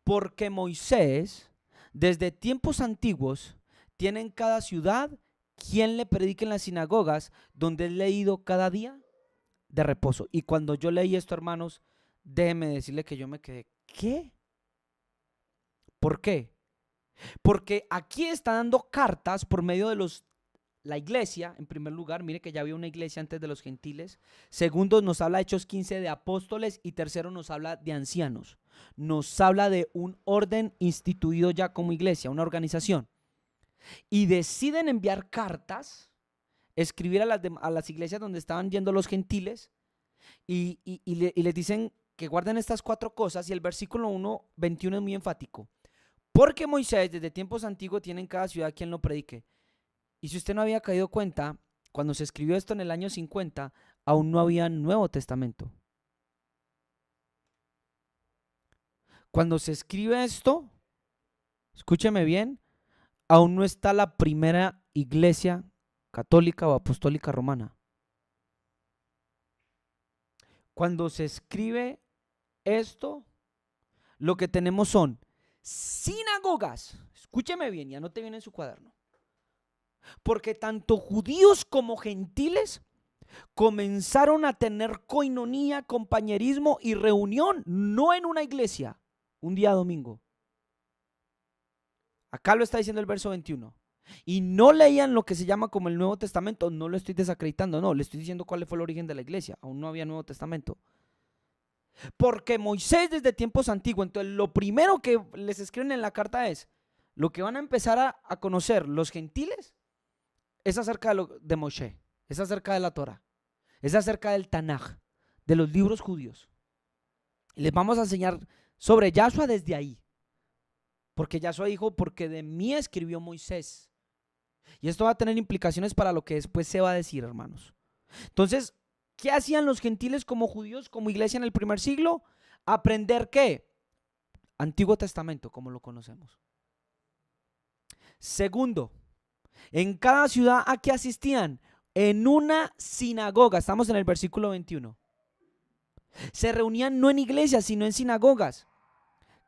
porque Moisés, desde tiempos antiguos, tiene en cada ciudad quien le predique en las sinagogas, donde es leído cada día de reposo. Y cuando yo leí esto, hermanos, déjeme decirle que yo me quedé, ¿qué? ¿Por qué? Porque aquí está dando cartas por medio de la iglesia, en primer lugar, mire que ya había una iglesia antes de los gentiles. Segundo, nos habla Hechos 15 de apóstoles. Y tercero, nos habla de ancianos. Nos habla de un orden instituido ya como iglesia, una organización. Y deciden enviar cartas, escribir a las iglesias donde estaban yendo los gentiles y les dicen que guarden estas 4 cosas. Y el versículo 21 es muy enfático. Porque Moisés desde tiempos antiguos tiene en cada ciudad quien lo predique. Y si usted no había caído cuenta, cuando se escribió esto en el año 50, aún no había Nuevo Testamento. Cuando se escribe esto, escúcheme bien, aún no está la primera iglesia católica o apostólica romana. Cuando se escribe esto, lo que tenemos son sinagogas. Escúcheme bien y anote bien en su cuaderno. Porque tanto judíos como gentiles comenzaron a tener coinonía, compañerismo y reunión, no en una iglesia, un día domingo. Acá lo está diciendo el verso 21. Y no leían lo que se llama como el Nuevo Testamento. No lo estoy desacreditando, no, le estoy diciendo cuál fue el origen de la iglesia. Aún no había Nuevo Testamento. Porque Moisés desde tiempos antiguos, entonces lo primero que les escriben en la carta es, lo que van a empezar a conocer los gentiles es acerca de Moshe, es acerca de la Torah, es acerca del Tanaj, de los libros judíos. Y les vamos a enseñar sobre Yahshua desde ahí. Porque Yahshua dijo, porque de mí escribió Moisés. Y esto va a tener implicaciones para lo que después se va a decir, hermanos. Entonces, ¿qué hacían los gentiles como judíos, como iglesia en el primer siglo? Aprender ¿qué? Antiguo Testamento, como lo conocemos. Segundo, en cada ciudad ¿a qué asistían? En una sinagoga. Estamos en el versículo 21. Se reunían no en iglesias, sino en sinagogas.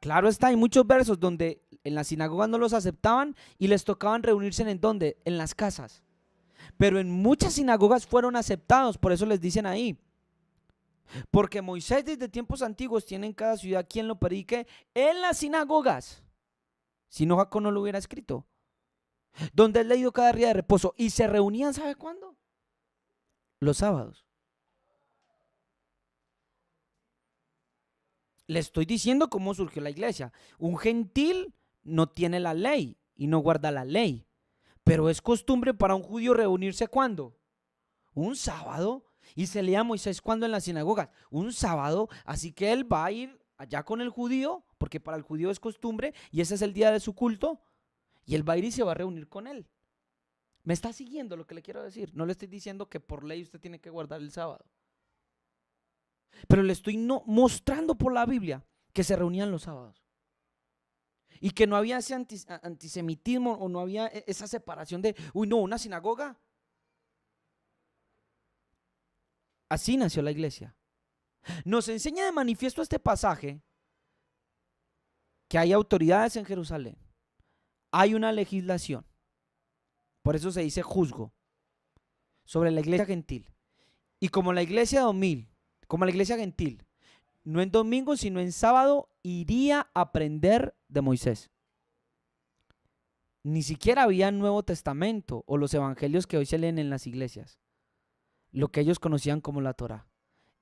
Claro está, hay muchos versos donde en las sinagogas no los aceptaban y les tocaban reunirse ¿en dónde? En las casas. Pero en muchas sinagogas fueron aceptados, por eso les dicen ahí. Porque Moisés desde tiempos antiguos tiene en cada ciudad quien lo predique en las sinagogas. Si no, Jacob no lo hubiera escrito. Donde es leído cada día de reposo. Y se reunían, ¿sabe cuándo? Los sábados. Le estoy diciendo cómo surgió la iglesia. Un gentil no tiene la ley y no guarda la ley. Pero es costumbre para un judío reunirse ¿cuándo? Un sábado. Y se lee a Moisés ¿cuándo en la sinagoga? Un sábado. Así que él va a ir allá con el judío, porque para el judío es costumbre y ese es el día de su culto. Y él va a ir y se va a reunir con él. ¿Me está siguiendo lo que le quiero decir? No le estoy diciendo que por ley usted tiene que guardar el sábado. Pero le estoy mostrando por la Biblia que se reunían los sábados. Y que no había ese antisemitismo o no había esa separación de, uy, no, una sinagoga. Así nació la iglesia. Nos enseña de manifiesto este pasaje que hay autoridades en Jerusalén. Hay una legislación. Por eso se dice juzgo sobre la iglesia gentil. Y como la iglesia gentil, no en domingo, sino en sábado, iría a aprender de Moisés. Ni siquiera había Nuevo Testamento o los evangelios que hoy se leen en las iglesias. Lo que ellos conocían como la Torá.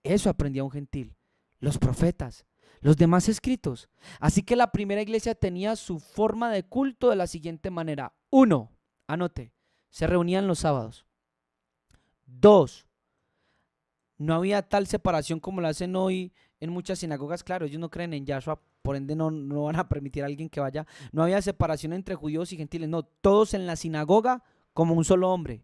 Eso aprendía un gentil. Los profetas, los demás escritos. Así que la primera iglesia tenía su forma de culto de la siguiente manera. 1, anote, se reunían los sábados. 2, no había tal separación como la hacen hoy en muchas sinagogas. Claro, ellos no creen en Yahshua, por ende no van a permitir a alguien que vaya. No había separación entre judíos y gentiles. No, todos en la sinagoga como un solo hombre.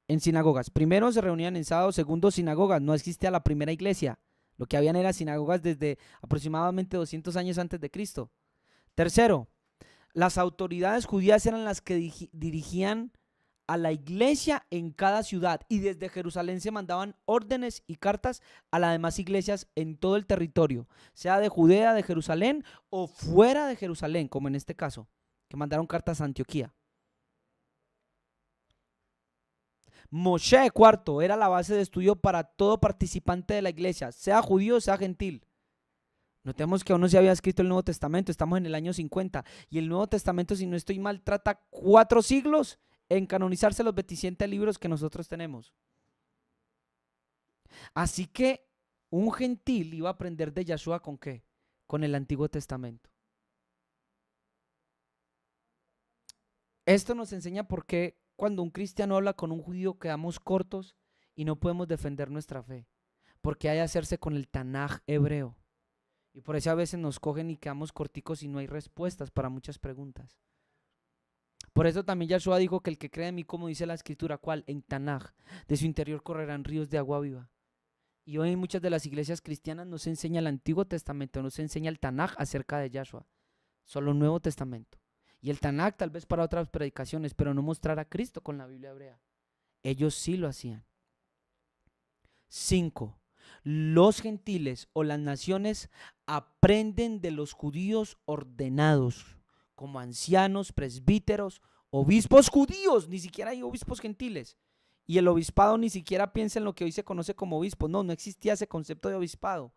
En sinagogas. Primero se reunían en sábado, segundo sinagogas. No existía la primera iglesia. Lo que habían eran sinagogas desde aproximadamente 200 años antes de Cristo. Tercero, las autoridades judías eran las que dirigían a la iglesia en cada ciudad y desde Jerusalén se mandaban órdenes y cartas a las demás iglesias en todo el territorio, sea de Judea, de Jerusalén o fuera de Jerusalén, como en este caso, que mandaron cartas a Antioquía. Moshe IV era la base de estudio para todo participante de la iglesia, sea judío o sea gentil. Notemos que aún no se había escrito el Nuevo Testamento, estamos en el año 50 y el Nuevo Testamento, si no estoy mal, trata 4 siglos en canonizarse los 27 libros que nosotros tenemos. Así que un gentil iba a aprender de Yahshua ¿con qué? Con el Antiguo Testamento. Esto nos enseña por qué cuando un cristiano habla con un judío quedamos cortos y no podemos defender nuestra fe. Porque hay que hacerse con el Tanaj hebreo. Y por eso a veces nos cogen y quedamos corticos y no hay respuestas para muchas preguntas. Por eso también Yahshua dijo que el que cree en mí, como dice la escritura, ¿cuál? En Tanaj, de su interior correrán ríos de agua viva. Y hoy en muchas de las iglesias cristianas no se enseña el Antiguo Testamento, no se enseña el Tanaj acerca de Yahshua, solo el Nuevo Testamento. Y el Tanaj tal vez para otras predicaciones, pero no mostrar a Cristo con la Biblia hebrea. Ellos sí lo hacían. 5. Los gentiles o las naciones aprenden de los judíos ordenados, como ancianos, presbíteros, obispos judíos, ni siquiera hay obispos gentiles. Y el obispado ni siquiera piensa en lo que hoy se conoce como obispo. No existía ese concepto de obispado.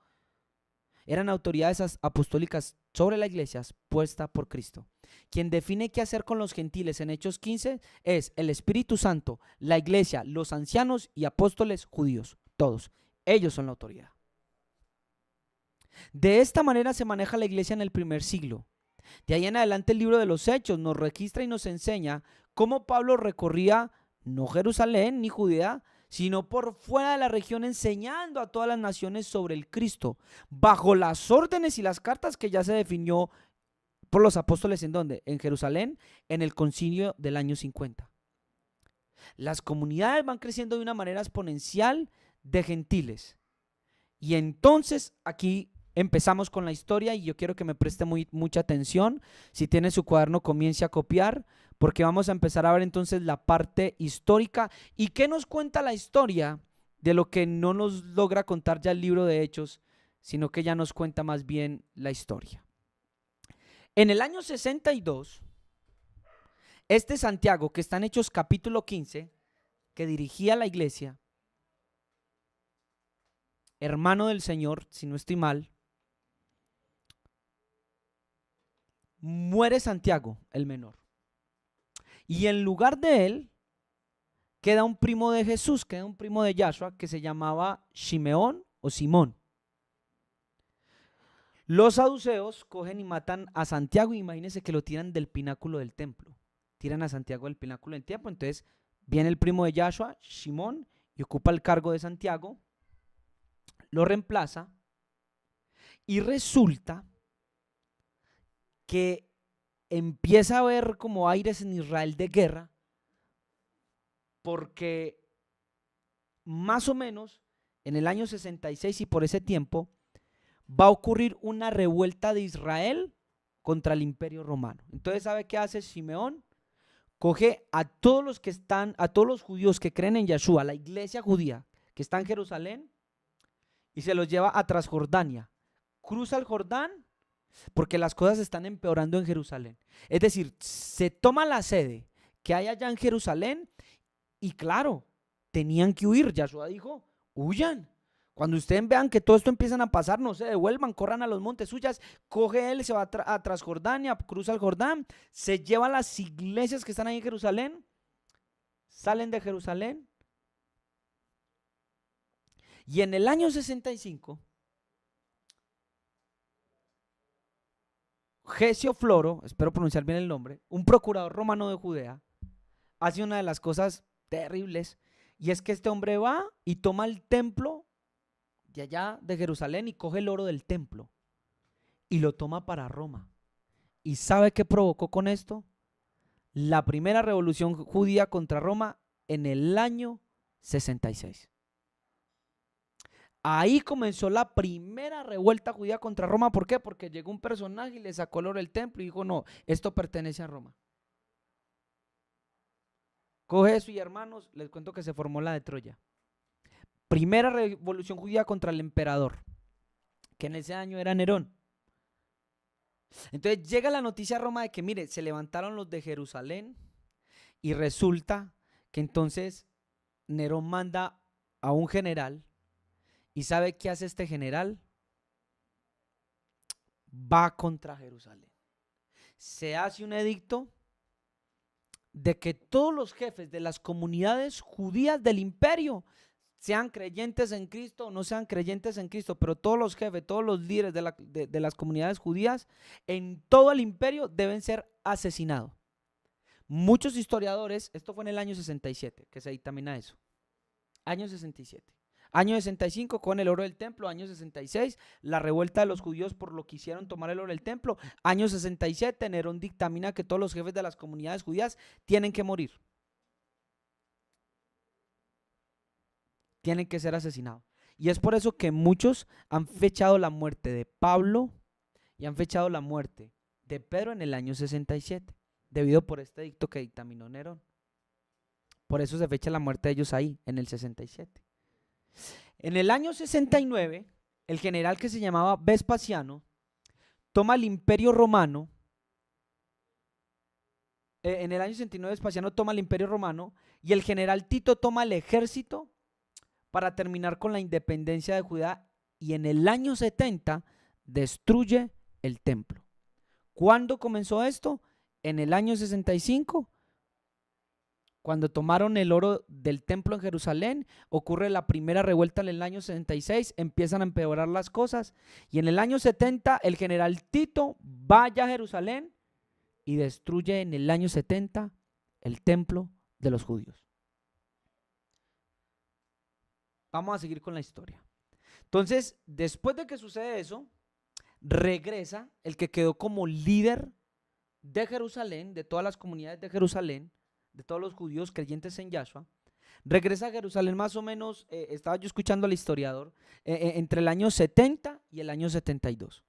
Eran autoridades apostólicas sobre la iglesia puesta por Cristo. Quien define qué hacer con los gentiles en Hechos 15 es el Espíritu Santo, la iglesia, los ancianos y apóstoles judíos. Todos. Ellos son la autoridad. De esta manera se maneja la iglesia en el primer siglo. De ahí en adelante el libro de los Hechos nos registra y nos enseña cómo Pablo recorría no Jerusalén ni Judea, sino por fuera de la región enseñando a todas las naciones sobre el Cristo, bajo las órdenes y las cartas que ya se definió por los apóstoles. ¿En dónde? En Jerusalén, en el concilio del año 50. Las comunidades van creciendo de una manera exponencial de gentiles. Y entonces aquí empezamos con la historia y yo quiero que me preste mucha atención. Si tiene su cuaderno, comience a copiar, porque vamos a empezar a ver entonces la parte histórica. ¿Y qué nos cuenta la historia de lo que no nos logra contar ya el libro de Hechos, sino que ya nos cuenta más bien la historia? En el año 62, este Santiago, que está en Hechos capítulo 15, que dirigía la iglesia, hermano del Señor, si no estoy mal, muere Santiago, el menor. Y en lugar de él, queda un primo de Jesús, queda un primo de Yahshua, que se llamaba Shimeón o Simón. Los saduceos cogen y matan a Santiago, y imagínense que lo tiran del pináculo del templo. Tiran a Santiago del pináculo del templo, entonces viene el primo de Yahshua, Simón, y ocupa el cargo de Santiago, lo reemplaza, y resulta que empieza a ver como aires en Israel de guerra, porque más o menos en el año 66 y por ese tiempo va a ocurrir una revuelta de Israel contra el Imperio Romano. Entonces, ¿sabe qué hace Simeón? Coge a todos los que están, a todos los judíos que creen en Yeshua, la iglesia judía que está en Jerusalén, y se los lleva a Transjordania. Cruza el Jordán porque las cosas están empeorando en Jerusalén. Es decir, se toma la sede que hay allá en Jerusalén y claro, tenían que huir. Yeshua dijo, huyan. Cuando ustedes vean que todo esto empiezan a pasar, no se devuelvan, corran a los montes suyas. Coge él, se va a Transjordania, cruza el Jordán, se lleva a las iglesias que están ahí en Jerusalén, salen de Jerusalén. Y en el año 65, Gesio Floro, espero pronunciar bien el nombre, un procurador romano de Judea, hace una de las cosas terribles, y es que este hombre va y toma el templo de allá de Jerusalén y coge el oro del templo y lo toma para Roma. ¿Y sabe qué provocó con esto? La primera revolución judía contra Roma en el año 66. Ahí comenzó la primera revuelta judía contra Roma. ¿Por qué? Porque llegó un personaje y le sacó el oro del templo y dijo, no, esto pertenece a Roma. Coge eso y hermanos, les cuento que se formó la de Troya. Primera revolución judía contra el emperador, que en ese año era Nerón. Entonces llega la noticia a Roma de que, mire, se levantaron los de Jerusalén y resulta que entonces Nerón manda a un general. ¿Y sabe qué hace este general? Va contra Jerusalén. Se hace un edicto de que todos los jefes de las comunidades judías del imperio, sean creyentes en Cristo o no sean creyentes en Cristo, pero todos los jefes, todos los líderes de las comunidades judías en todo el imperio deben ser asesinados. Muchos historiadores, esto fue en el año 67 que se dictamina eso, año 67. Año 65 con el oro del templo, año 66 la revuelta de los judíos por lo que hicieron tomar el oro del templo, año 67 Nerón dictamina que todos los jefes de las comunidades judías tienen que morir, tienen que ser asesinados. Y es por eso que muchos han fechado la muerte de Pablo y han fechado la muerte de Pedro en el año 67, debido por este edicto que dictaminó Nerón. Por eso se fecha la muerte de ellos ahí, en el 67. En el año 69, el general que se llamaba Vespasiano toma el Imperio Romano. En el año 69 Vespasiano toma el Imperio Romano y el general Tito toma el ejército para terminar con la independencia de Judá y en el año 70 destruye el templo. ¿Cuándo comenzó esto? En el año 65. Cuando tomaron el oro del templo en Jerusalén, ocurre la primera revuelta en el año 66, empiezan a empeorar las cosas y en el año 70 el general Tito vaya a Jerusalén y destruye en el año 70 el templo de los judíos. Vamos a seguir con la historia. Entonces, después de que sucede eso, regresa el que quedó como líder de Jerusalén, de todas las comunidades de Jerusalén, de todos los judíos creyentes en Yahshua, regresa a Jerusalén más o menos, estaba yo escuchando al historiador, entre el año 70 y el año 72.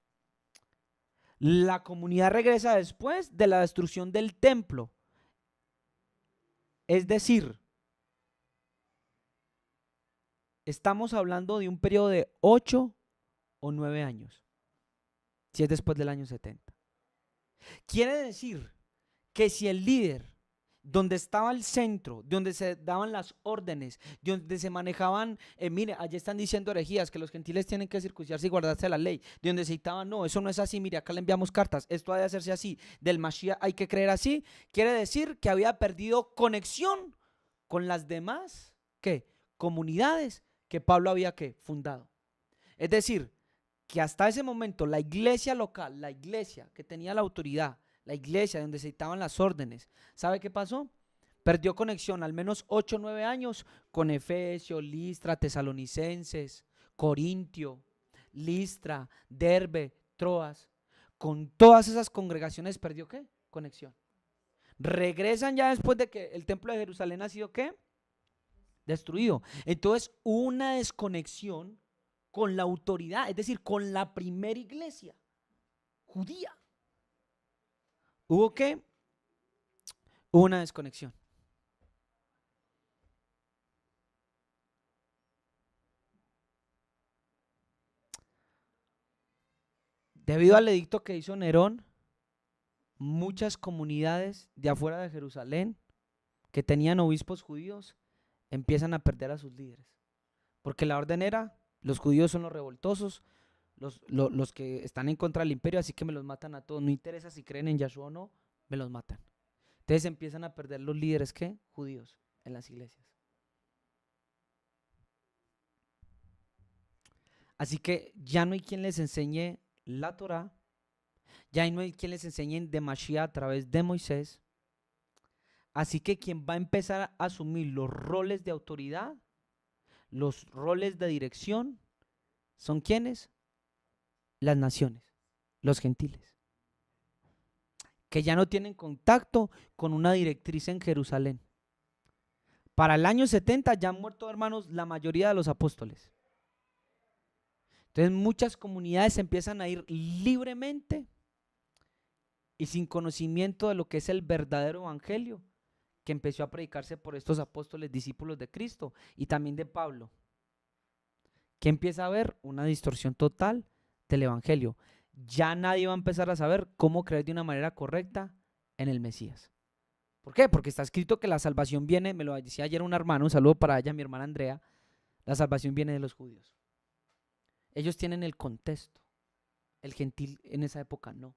La comunidad regresa después de la destrucción del templo. Es decir, estamos hablando de un periodo de 8 o 9 años, si es después del año 70. Quiere decir que si el líder donde estaba el centro, donde se daban las órdenes, donde se manejaban, mire, allí están diciendo herejías, que los gentiles tienen que circuncidarse y guardarse la ley, de donde se citaban, no, eso no es así, mire, acá le enviamos cartas, esto ha de hacerse así, del Mashiach hay que creer así, quiere decir que había perdido conexión con las demás, ¿qué? Comunidades que Pablo había, ¿qué? Fundado. Es decir, que hasta ese momento la iglesia local, la iglesia que tenía la autoridad, la iglesia donde se dictaban las órdenes, ¿sabe qué pasó? Perdió conexión al menos 8 o 9 años con Efesio, Listra, Tesalonicenses, Corintio, Listra, Derbe, Troas. Con todas esas congregaciones perdió ¿qué? conexión. Regresan ya después de que el templo de Jerusalén ha sido ¿qué? Destruido. Entonces, una desconexión con la autoridad, es decir, con la primera iglesia judía. ¿Hubo qué? Hubo una desconexión. Debido al edicto que hizo Nerón, muchas comunidades de afuera de Jerusalén que tenían obispos judíos empiezan a perder a sus líderes. Porque la orden era, los judíos son los revoltosos, los que están en contra del imperio, así que me los matan a todos. No interesa si creen en Yahshua o no, me los matan. Entonces empiezan a perder los líderes, ¿qué? Judíos en las iglesias. Así que ya no hay quien les enseñe la Torá, ya no hay quien les enseñe de Mashiach a través de Moisés. Así que quien va a empezar a asumir los roles de autoridad, los roles de dirección, ¿son quiénes? Las naciones, los gentiles, que ya no tienen contacto con una directriz en Jerusalén. Para el año 70 ya han muerto, hermanos, la mayoría de los apóstoles. Entonces muchas comunidades empiezan a ir libremente y sin conocimiento de lo que es el verdadero evangelio que empezó a predicarse por estos apóstoles, discípulos de Cristo y también de Pablo, que empieza a haber una distorsión total del evangelio. Ya nadie va a empezar a saber cómo creer de una manera correcta en el Mesías. ¿Por qué? Porque está escrito que la salvación viene, me lo decía ayer un hermano, un saludo para ella, mi hermana Andrea, la salvación viene de los judíos. Ellos tienen el contexto, el gentil en esa época no.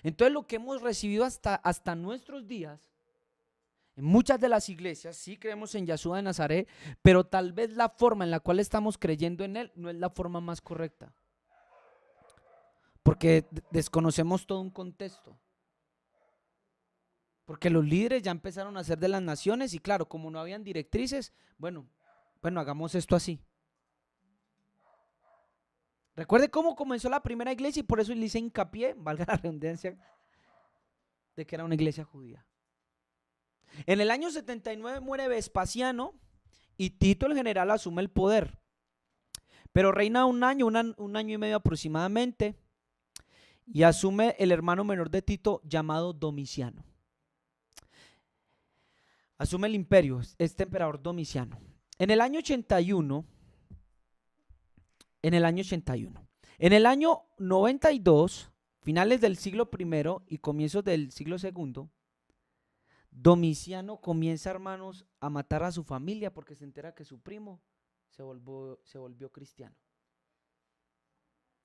Entonces lo que hemos recibido hasta nuestros días, en muchas de las iglesias sí creemos en Yahshua de Nazaret, pero tal vez la forma en la cual estamos creyendo en él no es la forma más correcta. Porque desconocemos todo un contexto. Porque los líderes ya empezaron a hacer de las naciones y claro, como no habían directrices, bueno, hagamos esto así. Recuerde cómo comenzó la primera iglesia y por eso le hice hincapié, valga la redundancia, de que era una iglesia judía. En el año 79 muere Vespasiano y Tito el general asume el poder. Pero reina un año y medio aproximadamente y asume el hermano menor de Tito llamado Domiciano. Asume el imperio, este emperador Domiciano. En el año 81, en el año 92, finales del siglo I y comienzos del siglo II, Domiciano comienza, hermanos, a matar a su familia porque se entera que su primo se volvió cristiano.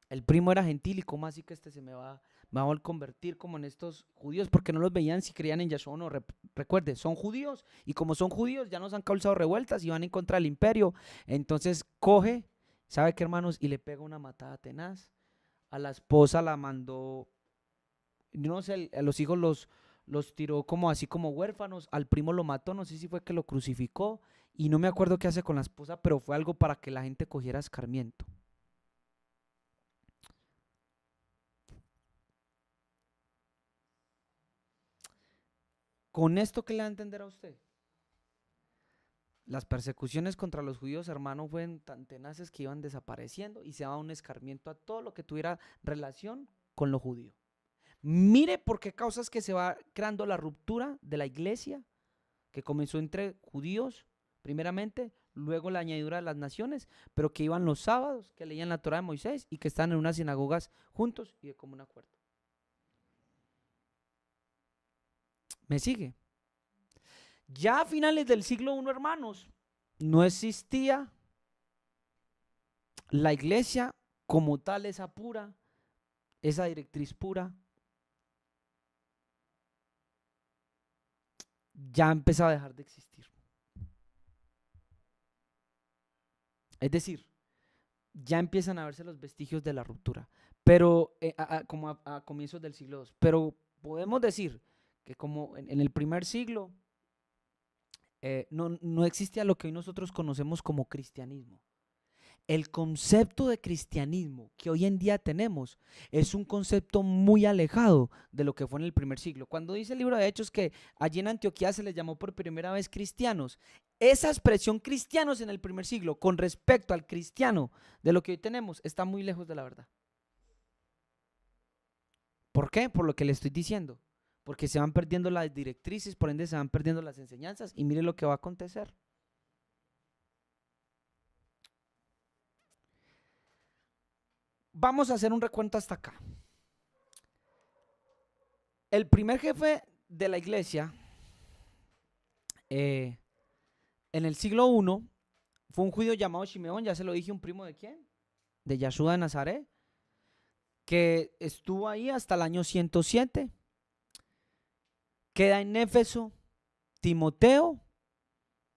El primo era gentil y cómo así que se me va a convertir como en estos judíos porque no los veían si creían en Yahshua o no. Recuerde, son judíos y como son judíos ya nos han causado revueltas y van en contra del imperio. Entonces coge, ¿sabe qué, hermanos? Y le pega una matada tenaz. A la esposa la mandó, no sé, a los hijos los tiró como así como huérfanos, al primo lo mató, no sé si fue que lo crucificó y no me acuerdo qué hace con la esposa, pero fue algo para que la gente cogiera escarmiento. ¿Con esto qué le va a entender a usted? Las persecuciones contra los judíos, hermano, fueron tan tenaces que iban desapareciendo y se daba un escarmiento a todo lo que tuviera relación con lo judío. Mire por qué causas que se va creando la ruptura de la iglesia, que comenzó entre judíos, primeramente, luego la añadidura de las naciones, pero que iban los sábados, que leían la Torá de Moisés y que estaban en unas sinagogas juntos y de común acuerdo. ¿Me sigue? Ya a finales del siglo I, hermanos, no existía la iglesia como tal, esa pura, esa directriz pura. Ya empezaba a dejar de existir. Es decir, ya empiezan a verse los vestigios de la ruptura, pero como a comienzos del siglo II. Pero podemos decir que como en el primer siglo no existía lo que hoy nosotros conocemos como cristianismo. el concepto de cristianismo que hoy en día tenemos es un concepto muy alejado de lo que fue en el primer siglo. Cuando dice el libro de Hechos que allí en Antioquía se les llamó por primera vez cristianos, esa expresión cristianos en el primer siglo con respecto al cristiano de lo que hoy tenemos está muy lejos de la verdad. ¿Por qué? Por lo que le estoy diciendo. Porque se van perdiendo las directrices, por ende se van perdiendo las enseñanzas y mire lo que va a acontecer. Vamos a hacer un recuento hasta acá. El primer jefe de la iglesia en el siglo I fue un judío llamado Shimeón, ya se lo dije, un primo de quién? De Yahshua de Nazaret, que estuvo ahí hasta el año 107. Queda en Éfeso Timoteo,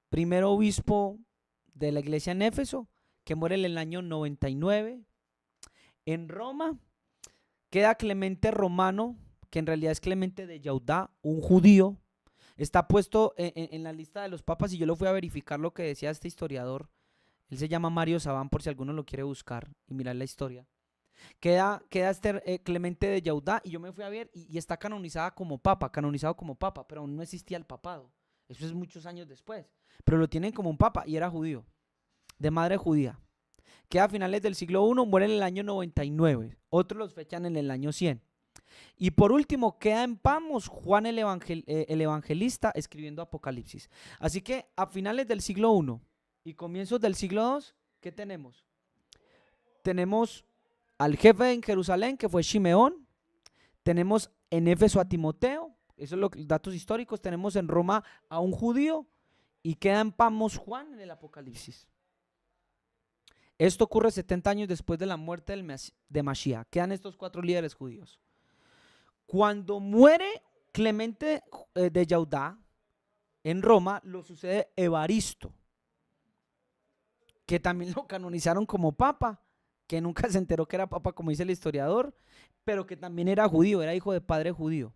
primer obispo de la iglesia en Éfeso, que muere en el año 99. En Roma queda Clemente Romano, que en realidad es Clemente de Yaudá, un judío. Está puesto en la lista de los papas y yo lo fui a verificar lo que decía este historiador. Él se llama Mario Sabán, por si alguno lo quiere buscar y mirar la historia. Queda este Clemente de Yaudá y yo me fui a ver y está canonizado como papa, pero aún no existía el papado. Eso es muchos años después. Pero lo tienen como un papa y era judío, de madre judía. Queda a finales del siglo I, muere en el año 99. Otros los fechan en el año 100. Y por último, queda en Pamos Juan el Evangelista escribiendo Apocalipsis. Así que a finales del siglo I y comienzos del siglo II, ¿qué tenemos? Tenemos al jefe en Jerusalén, que fue Shimeón. Tenemos en Éfeso a Timoteo. Esos son los datos históricos. Tenemos en Roma a un judío. Y queda en Pamos Juan en el Apocalipsis. Esto ocurre 70 años después de la muerte de Mashiach. Quedan estos 4 líderes judíos. Cuando muere Clemente de Yaudá en Roma, lo sucede Evaristo, que también lo canonizaron como papa, que nunca se enteró que era papa, como dice el historiador, pero que también era judío, era hijo de padre judío.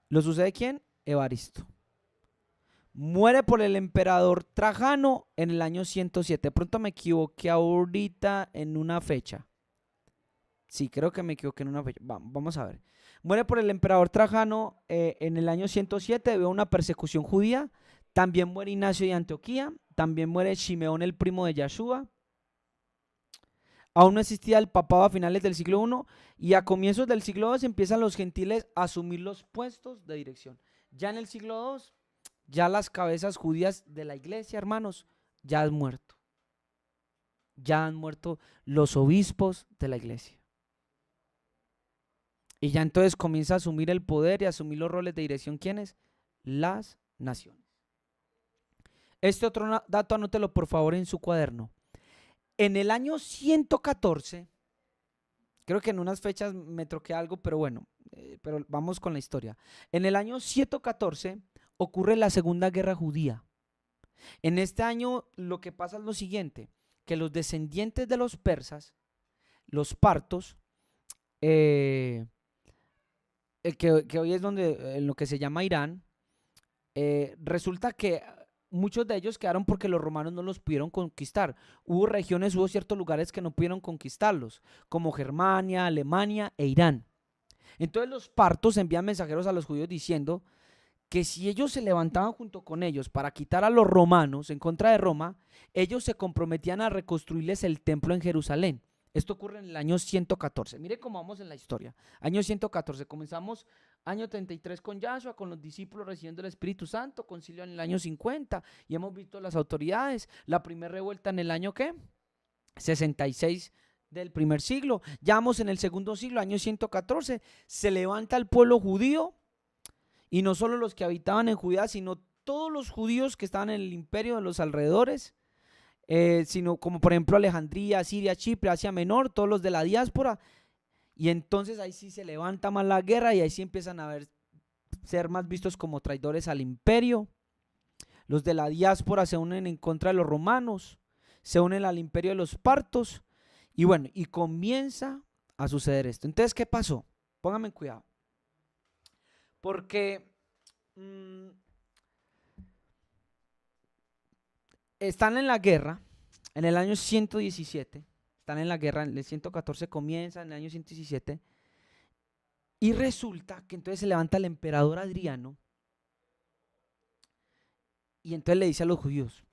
¿Lo sucede quién? Evaristo. Muere por el emperador Trajano en el año 107. De pronto me equivoqué ahorita en una fecha. Sí, creo que me equivoqué en una fecha. Vamos a ver. Muere por el emperador Trajano en el año 107. Veo una persecución judía. También muere Ignacio de Antioquía. También muere Shimeón, el primo de Yahshua. Aún no existía el papado a finales del siglo I. Y a comienzos del siglo II empiezan los gentiles a asumir los puestos de dirección. Ya en el siglo II, ya las cabezas judías de la iglesia, hermanos, ya han muerto. Ya han muerto los obispos de la iglesia. Y ya entonces comienza a asumir el poder y a asumir los roles de dirección. ¿Quiénes? Las naciones. Este otro dato anótelo por favor en su cuaderno. En el año 114, creo que en unas fechas me troqué algo, pero bueno, pero vamos con la historia. En el año 114 ocurre la Segunda Guerra Judía. En este año lo que pasa es lo siguiente, que los descendientes de los persas, los partos, que hoy es en lo que se llama Irán, resulta que muchos de ellos quedaron porque los romanos no los pudieron conquistar. Hubo ciertos lugares que no pudieron conquistarlos, como Germania, Alemania e Irán. Entonces los partos envían mensajeros a los judíos diciendo que si ellos se levantaban junto con ellos para quitar a los romanos en contra de Roma, ellos se comprometían a reconstruirles el templo en Jerusalén. Esto ocurre en el año 114. Mire cómo vamos en la historia. Año 114. Comenzamos año 33 con Yahshua, con los discípulos recibiendo el Espíritu Santo, concilio en el año 50. Y hemos visto las autoridades. La primera revuelta en el año ¿qué? 66 del primer siglo. Ya vamos en el segundo siglo, año 114. Se levanta el pueblo judío. Y no solo los que habitaban en Judea, sino todos los judíos que estaban en el imperio de los alrededores. Sino como por ejemplo Alejandría, Siria, Chipre, Asia Menor, todos los de la diáspora. Y entonces ahí sí se levanta más la guerra y ahí sí empiezan a ser más vistos como traidores al imperio. Los de la diáspora se unen en contra de los romanos, se unen al imperio de los partos y bueno, y comienza a suceder esto. Entonces, ¿qué pasó? Pónganme en cuidado. Porque están en la guerra en el año 117, están en la guerra, el 114 comienza, en el año 117, y resulta que entonces se levanta el emperador Adriano, y entonces le dice a los judíos,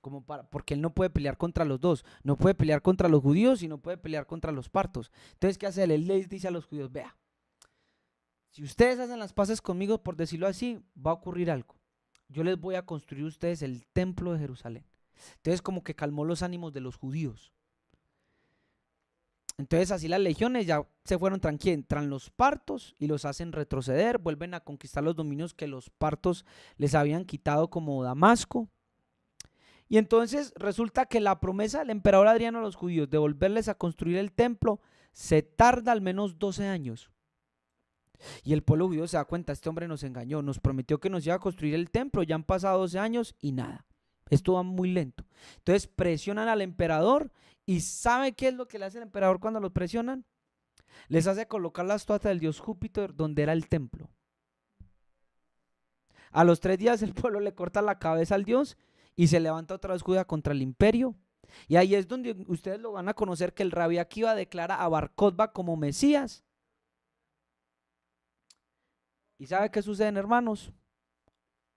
porque él no puede pelear contra los dos, no puede pelear contra los judíos y no puede pelear contra los partos. Entonces, ¿qué hace él? Él les dice a los judíos, vea, si ustedes hacen las paces conmigo, por decirlo así, va a ocurrir algo. Yo les voy a construir a ustedes el templo de Jerusalén. Entonces como que calmó los ánimos de los judíos. Entonces así las legiones ya se fueron tranquilos, entran los partos y los hacen retroceder, vuelven a conquistar los dominios que los partos les habían quitado como Damasco. Y entonces resulta que la promesa del emperador Adriano a los judíos de volverles a construir el templo se tarda al menos 12 años. Y el pueblo judío se da cuenta, este hombre nos engañó, nos prometió que nos iba a construir el templo, ya han pasado 12 años y nada. Esto va muy lento. Entonces presionan al emperador y ¿sabe qué es lo que le hace el emperador cuando los presionan? Les hace colocar la estatua del dios Júpiter donde era el templo. A los 3 días el pueblo le corta la cabeza al dios y se levanta otra vez Judá contra el imperio. Y ahí es donde ustedes lo van a conocer, que el rabí Akiva declara a Bar Kokhba como Mesías. ¿Y sabe qué sucede, hermanos?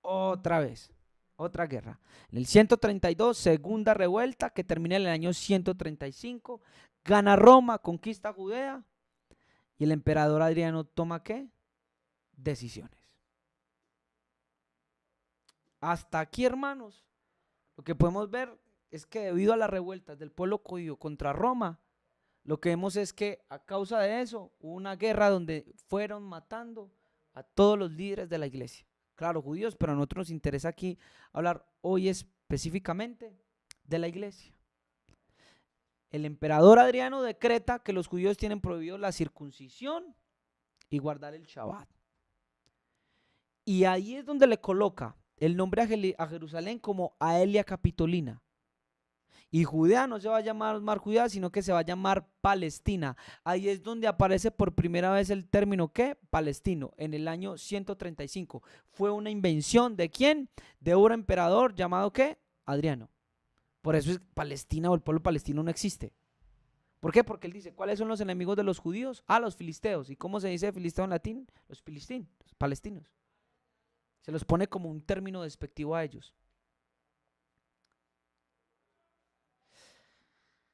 Otra vez, otra guerra. En el 132, segunda revuelta que termina en el año 135. Gana Roma, conquista Judea. Y el emperador Adriano toma ¿qué? Decisiones. Hasta aquí, hermanos, lo que podemos ver es que debido a las revueltas del pueblo judío contra Roma, lo que vemos es que a causa de eso hubo una guerra donde fueron matando a todos los líderes de la iglesia. Claro, judíos, pero a nosotros nos interesa aquí hablar hoy específicamente de la iglesia. El emperador Adriano decreta que los judíos tienen prohibido la circuncisión y guardar el Shabbat. Y ahí es donde le coloca el nombre a Jerusalén como Aelia Capitolina. Y Judea no se va a llamar más Judea, sino que se va a llamar Palestina. Ahí es donde aparece por primera vez el término ¿qué? Palestino, en el año 135. Fue una invención ¿de quién? De un emperador llamado ¿qué? Adriano. Por eso es Palestina o el pueblo palestino no existe. ¿Por qué? Porque él dice, ¿cuáles son los enemigos de los judíos? Ah, los filisteos. ¿Y cómo se dice filisteo en latín? Los filistinos, los palestinos. Se los pone como un término despectivo a ellos.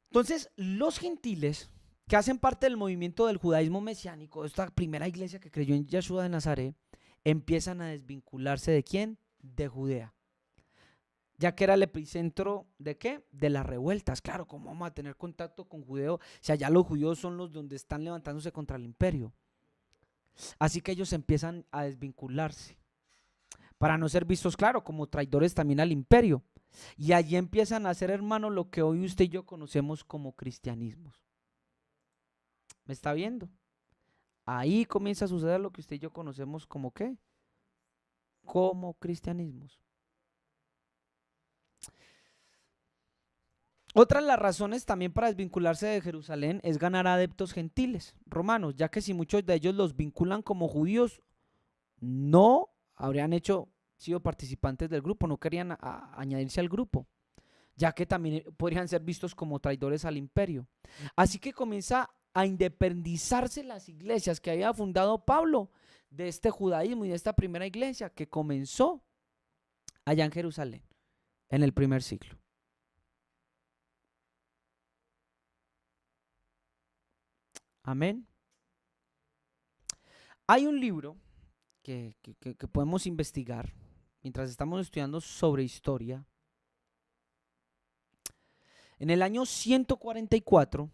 Entonces, los gentiles que hacen parte del movimiento del judaísmo mesiánico, esta primera iglesia que creyó en Yeshua de Nazaret, empiezan a desvincularse ¿de quién? De Judea. Ya que era el epicentro ¿de qué? De las revueltas. Claro, ¿cómo vamos a tener contacto con judeo? Si allá los judíos son los donde están levantándose contra el imperio. Así que ellos empiezan a desvincularse para no ser vistos, claro, como traidores también al imperio. Y allí empiezan a ser, hermanos, lo que hoy usted y yo conocemos como cristianismos. ¿Me está viendo? Ahí comienza a suceder lo que usted y yo conocemos como ¿qué? Como cristianismos. Otra de las razones también para desvincularse de Jerusalén es ganar adeptos gentiles romanos, ya que si muchos de ellos los vinculan como judíos, no habrían sido participantes del grupo, no querían añadirse al grupo, ya que también podrían ser vistos como traidores al imperio. Así que comienza a independizarse las iglesias que había fundado Pablo de este judaísmo y de esta primera iglesia que comenzó allá en Jerusalén en el primer siglo. Amén. Hay un libro que podemos investigar mientras estamos estudiando sobre historia. En el año 144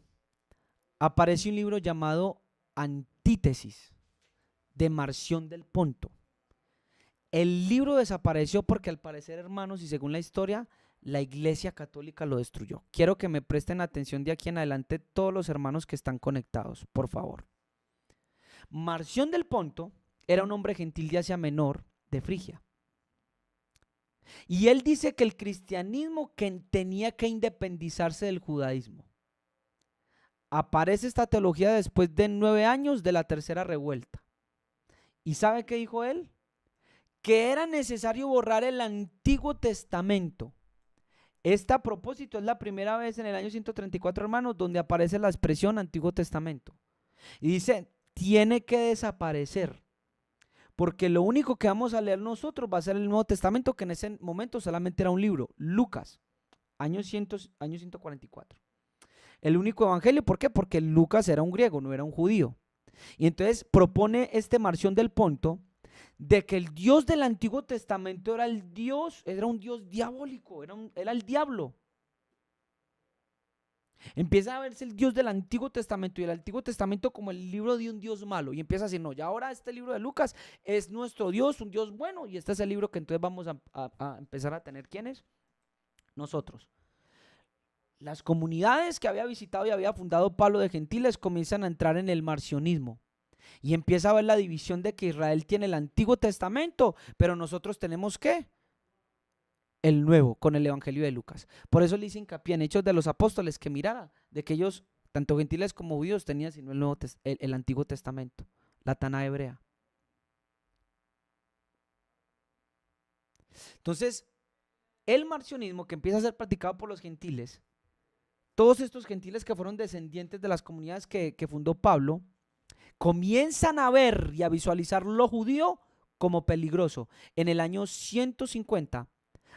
aparece un libro llamado Antítesis de Marción del Ponto. El libro desapareció porque al parecer, hermanos, y según la historia, la Iglesia Católica lo destruyó. Quiero que me presten atención de aquí en adelante todos los hermanos que están conectados, por favor. Marción del Ponto era un hombre gentil de Asia Menor, de Frigia. Y él dice que el cristianismo tenía que independizarse del judaísmo. Aparece esta teología después de 9 años de la tercera revuelta. ¿Y sabe qué dijo él? Que era necesario borrar el Antiguo Testamento Esta a propósito es la primera vez en el año 134, hermanos, donde aparece la expresión Antiguo Testamento. Y dice, tiene que desaparecer, porque lo único que vamos a leer nosotros va a ser el Nuevo Testamento, que en ese momento solamente era un libro, Lucas, año 144. El único evangelio, ¿por qué? Porque Lucas era un griego, no era un judío. Y entonces propone este Marción del Ponto de que el Dios del Antiguo Testamento era un Dios diabólico, era el diablo. Empieza a verse el Dios del Antiguo Testamento y el Antiguo Testamento como el libro de un Dios malo. Y empieza a decir, no, ya ahora este libro de Lucas es nuestro Dios, un Dios bueno. Y este es el libro que entonces vamos a empezar a tener. ¿Quiénes? Nosotros. Las comunidades que había visitado y había fundado Pablo de Gentiles comienzan a entrar en el marcionismo. Y empieza a ver la división de que Israel tiene el Antiguo Testamento, pero nosotros tenemos ¿qué? El Nuevo, con el Evangelio de Lucas. Por eso le hice hincapié en Hechos de los Apóstoles que mirara, de que ellos, tanto gentiles como judíos, tenían sino el Antiguo Testamento, la Tana hebrea. Entonces, el marcionismo que empieza a ser practicado por los gentiles, todos estos gentiles que fueron descendientes de las comunidades que fundó Pablo, comienzan a ver y a visualizar lo judío como peligroso. En el año 150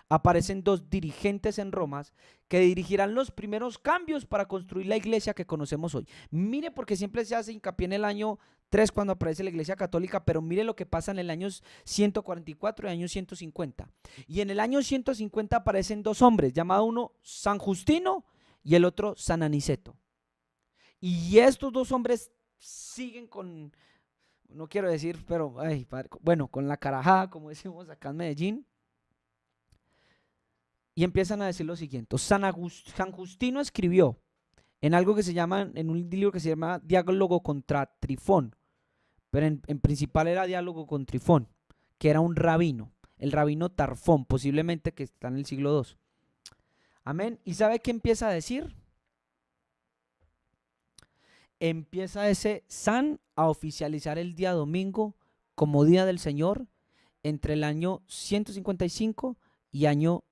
aparecen dos dirigentes en Roma que dirigirán los primeros cambios para construir la iglesia que conocemos hoy. Mire, porque siempre se hace hincapié en el año 3 cuando aparece la iglesia católica, pero mire lo que pasa en el año 144 y año 150. Y en el año 150 aparecen dos hombres, llamado uno San Justino y el otro San Aniceto. Y estos dos hombres siguen con, no quiero decir, pero bueno, con la carajada, como decimos acá en Medellín. Y empiezan a decir lo siguiente. San Justino escribió en algo que se llama, en un libro que se llama Diálogo contra Trifón, pero en principal era Diálogo con Trifón, que era un rabino, el rabino Tarfón, posiblemente que está en el siglo II. Amén. ¿Y sabe qué empieza a decir? Empieza ese San a oficializar el día domingo como día del Señor entre el año 155 y año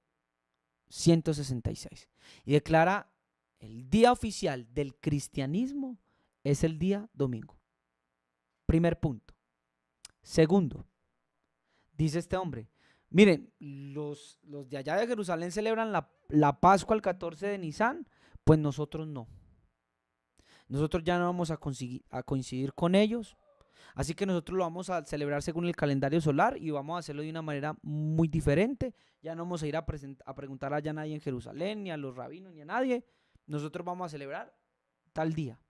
166. Y declara el día oficial del cristianismo es el día domingo. Primer punto. Segundo, dice este hombre, miren, los de allá de Jerusalén celebran la Pascua el 14 de Nisan, pues nosotros no. Nosotros ya no vamos a coincidir con ellos. Así que nosotros lo vamos a celebrar según el calendario solar y vamos a hacerlo de una manera muy diferente. Ya no vamos a ir a preguntar allá a nadie en Jerusalén, ni a los rabinos, ni a nadie. Nosotros vamos a celebrar tal día.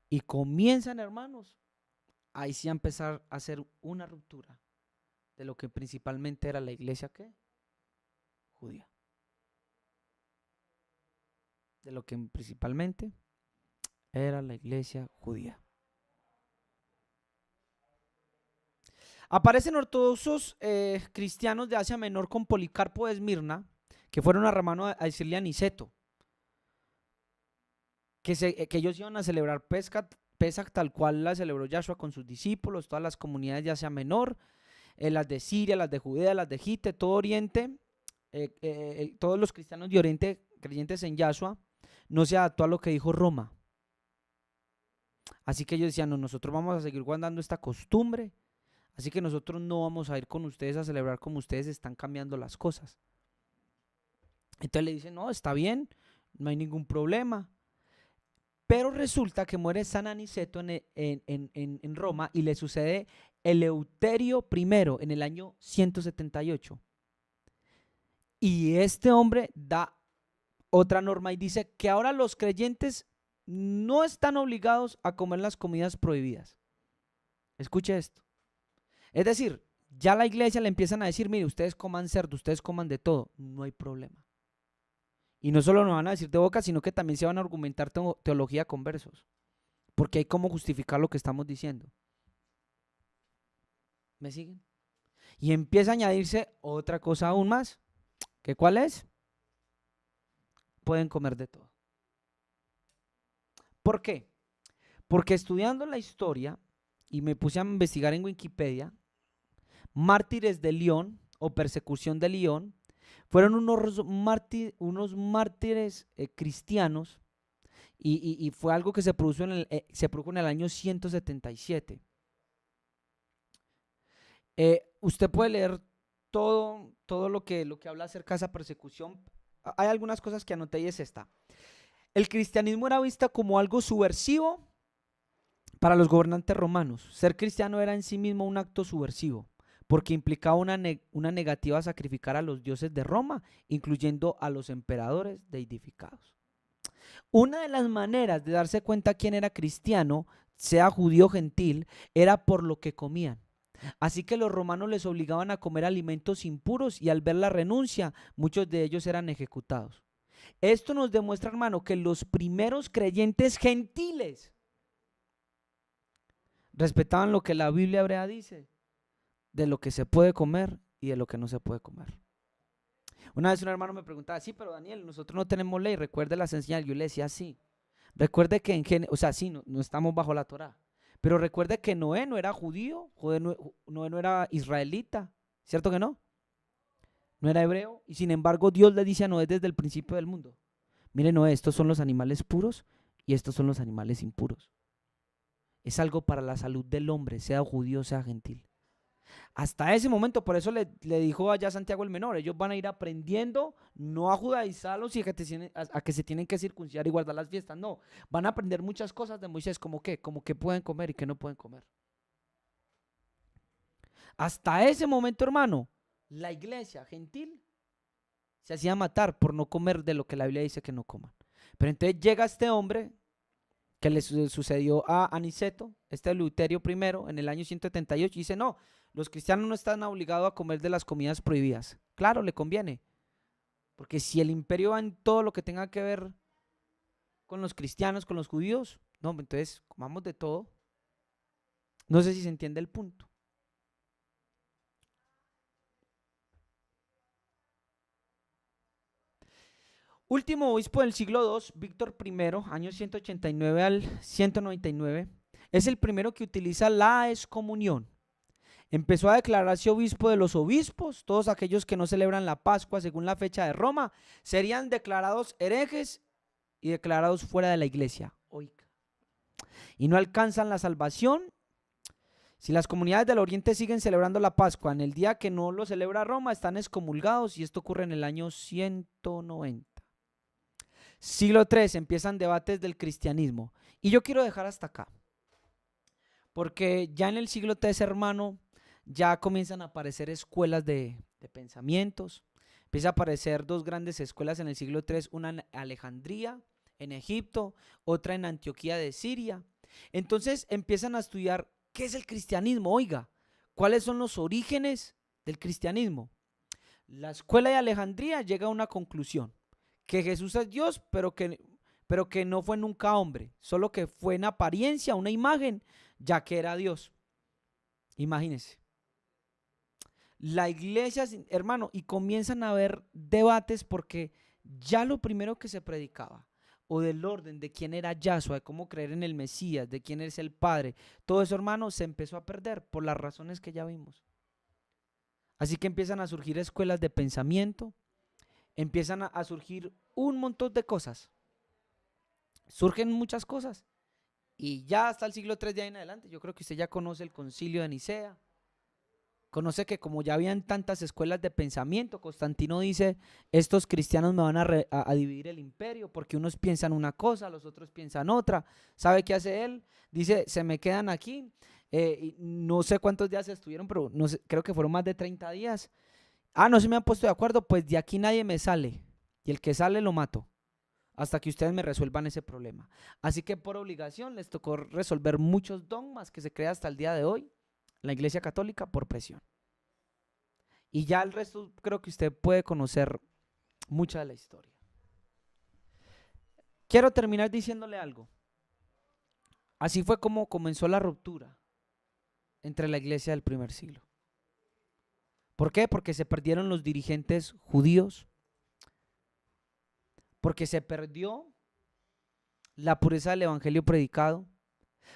Y comienzan, hermanos, ahí sí a empezar a hacer una ruptura de lo que principalmente era la iglesia, ¿qué? Judía. De lo que principalmente era la iglesia judía. Aparecen ortodoxos cristianos de Asia Menor con Policarpo de Esmirna, que fueron a Ramano a decirle a Aniceto que ellos iban a celebrar Pesach tal cual la celebró Yahshua con sus discípulos, todas las comunidades de Asia Menor, las de Siria, las de Judea, las de Egipto, todo Oriente, todos los cristianos de Oriente creyentes en Yahshua, no se adaptó a lo que dijo Roma. Así que ellos decían, no, nosotros vamos a seguir guardando esta costumbre, así que nosotros no vamos a ir con ustedes a celebrar como ustedes están cambiando las cosas. Entonces le dicen, no, está bien, no hay ningún problema. Pero resulta que muere San Aniceto en Roma y le sucede Eleuterio I en el año 178. Y este hombre da otra norma y dice que ahora los creyentes no están obligados a comer las comidas prohibidas. Escuche esto. Es decir, ya la iglesia le empiezan a decir, mire, ustedes coman cerdo, ustedes coman de todo, no hay problema. Y no solo nos van a decir de boca, sino que también se van a argumentar teología con versos. Porque hay cómo justificar lo que estamos diciendo. ¿Me siguen? Y empieza a añadirse otra cosa aún más. ¿Qué cuál es? Pueden comer de todo. ¿Por qué? Porque estudiando la historia, y me puse a investigar en Wikipedia, mártires de León, o persecución de Lyon, fueron unos mártires cristianos y fue algo que se produjo en el año 177. Usted puede leer todo lo que habla acerca de esa persecución. Hay algunas cosas que anoté y es esta. El cristianismo era visto como algo subversivo para los gobernantes romanos. Ser cristiano era en sí mismo un acto subversivo, porque implicaba una negativa a sacrificar a los dioses de Roma, incluyendo a los emperadores deidificados. Una de las maneras de darse cuenta quién era cristiano, sea judío o gentil, era por lo que comían. Así que los romanos les obligaban a comer alimentos impuros y al ver la renuncia, muchos de ellos eran ejecutados. Esto nos demuestra, hermano, que los primeros creyentes gentiles respetaban lo que la Biblia hebrea dice, de lo que se puede comer y de lo que no se puede comer. Una vez un hermano me preguntaba, sí, pero Daniel, nosotros no tenemos ley, recuerde las enseñanzas. Yo le decía, sí, recuerde que sí, no estamos bajo la Torá, pero recuerde que Noé no era judío, Noé no era israelita, ¿cierto que no? No era hebreo, y sin embargo Dios le dice a Noé desde el principio del mundo, mire Noé, estos son los animales puros y estos son los animales impuros. Es algo para la salud del hombre, sea judío, sea gentil. Hasta ese momento, por eso le dijo allá Santiago el Menor, ellos van a ir aprendiendo no a judaizarlos y a que se tienen que circuncidar y guardar las fiestas, no, van a aprender muchas cosas de Moisés, como qué pueden comer y qué no pueden comer. Hasta ese momento, hermano, la iglesia gentil se hacía matar por no comer de lo que la Biblia dice que no coman. Pero entonces llega este hombre que le sucedió a Aniceto, este Eleuterio I, en el año 178, y dice, no, los cristianos no están obligados a comer de las comidas prohibidas. Claro, le conviene, porque si el imperio va en todo lo que tenga que ver con los cristianos, con los judíos, no, entonces comamos de todo. No sé si se entiende el punto. Último obispo del siglo II, Víctor I, años 189 al 199, es el primero que utiliza la excomunión. Empezó a declararse obispo de los obispos. Todos aquellos que no celebran la Pascua según la fecha de Roma serían declarados herejes y declarados fuera de la iglesia. Oiga. Y no alcanzan la salvación. Si las comunidades del Oriente siguen celebrando la Pascua en el día que no lo celebra Roma, están excomulgados, y esto ocurre en el año 190. Siglo III, empiezan debates del cristianismo. Y yo quiero dejar hasta acá, porque ya en el siglo III, hermano, ya comienzan a aparecer escuelas de pensamientos. Empieza a aparecer dos grandes escuelas en el siglo III, una en Alejandría, en Egipto, otra en Antioquía de Siria. Entonces empiezan a estudiar qué es el cristianismo, oiga, cuáles son los orígenes del cristianismo. La escuela de Alejandría llega a una conclusión, que Jesús es Dios, pero que no fue nunca hombre, solo que fue en apariencia una imagen, ya que era Dios. Imagínense. La iglesia, hermano, y comienzan a haber debates porque ya lo primero que se predicaba, o del orden de quién era Yahshua, de cómo creer en el Mesías, de quién es el Padre, todo eso, hermano, se empezó a perder por las razones que ya vimos. Así que empiezan a surgir escuelas de pensamiento, empiezan a surgir un montón de cosas. Surgen muchas cosas. Y ya hasta el siglo III de ahí en adelante, yo creo que usted ya conoce el Concilio de Nicea. Conoce que como ya habían tantas escuelas de pensamiento, Constantino dice, estos cristianos me van a dividir el imperio, porque unos piensan una cosa, los otros piensan otra. ¿Sabe qué hace él? Dice, se me quedan aquí. No sé cuántos días estuvieron, pero no sé, creo que fueron más de 30 días. No se me han puesto de acuerdo, pues de aquí nadie me sale. Y el que sale lo mato, hasta que ustedes me resuelvan ese problema. Así que por obligación les tocó resolver muchos dogmas que se crean hasta el día de hoy en la Iglesia Católica por presión. Y ya el resto creo que usted puede conocer mucha de la historia. Quiero terminar diciéndole algo. Así fue como comenzó la ruptura entre la iglesia del primer siglo. ¿Por qué? Porque se perdieron los dirigentes judíos, porque se perdió la pureza del evangelio predicado,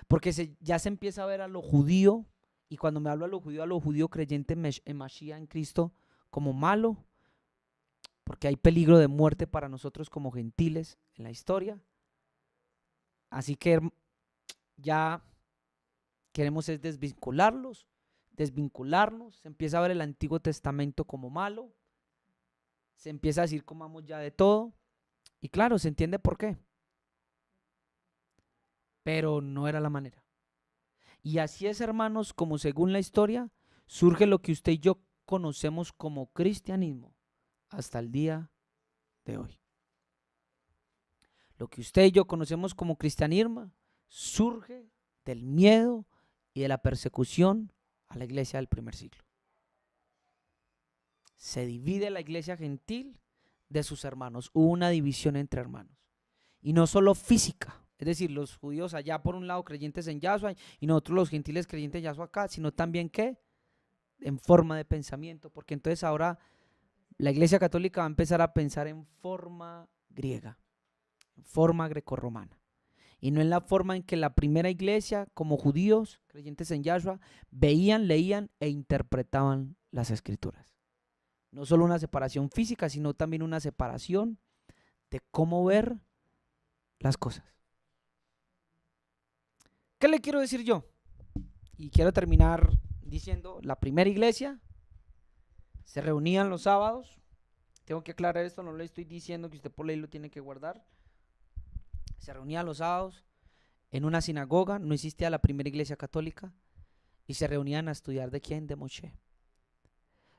porque ya se empieza a ver a lo judío, y cuando me hablo a lo judío creyente en Mashiach, en Cristo, como malo, porque hay peligro de muerte para nosotros como gentiles en la historia. Así que ya queremos es desvincularnos, se empieza a ver el Antiguo Testamento como malo, se empieza a decir comamos ya de todo, y claro, se entiende por qué, pero no era la manera. Y así es, hermanos, como según la historia, surge lo que usted y yo conocemos como cristianismo hasta el día de hoy. Lo que usted y yo conocemos como cristianismo surge del miedo y de la persecución a la iglesia del primer siglo. Se divide la iglesia gentil de sus hermanos. Hubo una división entre hermanos. Y no solo física, es decir, los judíos allá por un lado creyentes en Yahshua y nosotros los gentiles creyentes en Yahshua acá, sino también ¿qué? En forma de pensamiento, porque entonces ahora la iglesia católica va a empezar a pensar en forma griega, en forma grecorromana. Y no en la forma en que la primera iglesia, como judíos, creyentes en Yahshua, veían, leían e interpretaban las escrituras. No solo una separación física, sino también una separación de cómo ver las cosas. ¿Qué le quiero decir yo? Y quiero terminar diciendo, la primera iglesia se reunían los sábados. Tengo que aclarar esto, no le estoy diciendo que usted por ley lo tiene que guardar. Se reunían los sábados en una sinagoga, no existía la primera iglesia católica, y se reunían a estudiar ¿de quién? De Moshe.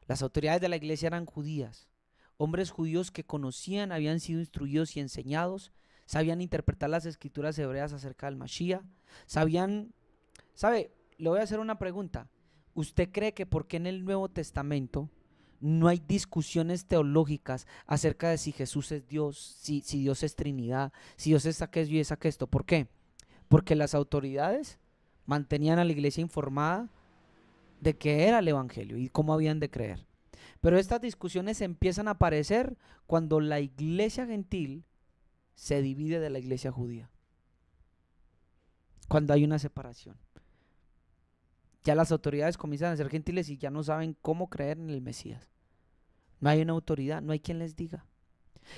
Las autoridades de la iglesia eran judías, hombres judíos que conocían, habían sido instruidos y enseñados, sabían interpretar las escrituras hebreas acerca del Mashiach, le voy a hacer una pregunta. ¿Usted cree que por qué en el Nuevo Testamento no hay discusiones teológicas acerca de si Jesús es Dios, si Dios es Trinidad, si Dios es aquello y es aquesto? ¿Por qué? Porque las autoridades mantenían a la iglesia informada de qué era el evangelio y cómo habían de creer. Pero estas discusiones empiezan a aparecer cuando la iglesia gentil se divide de la iglesia judía. Cuando hay una separación. Ya las autoridades comienzan a ser gentiles y ya no saben cómo creer en el Mesías. No hay una autoridad, no hay quien les diga.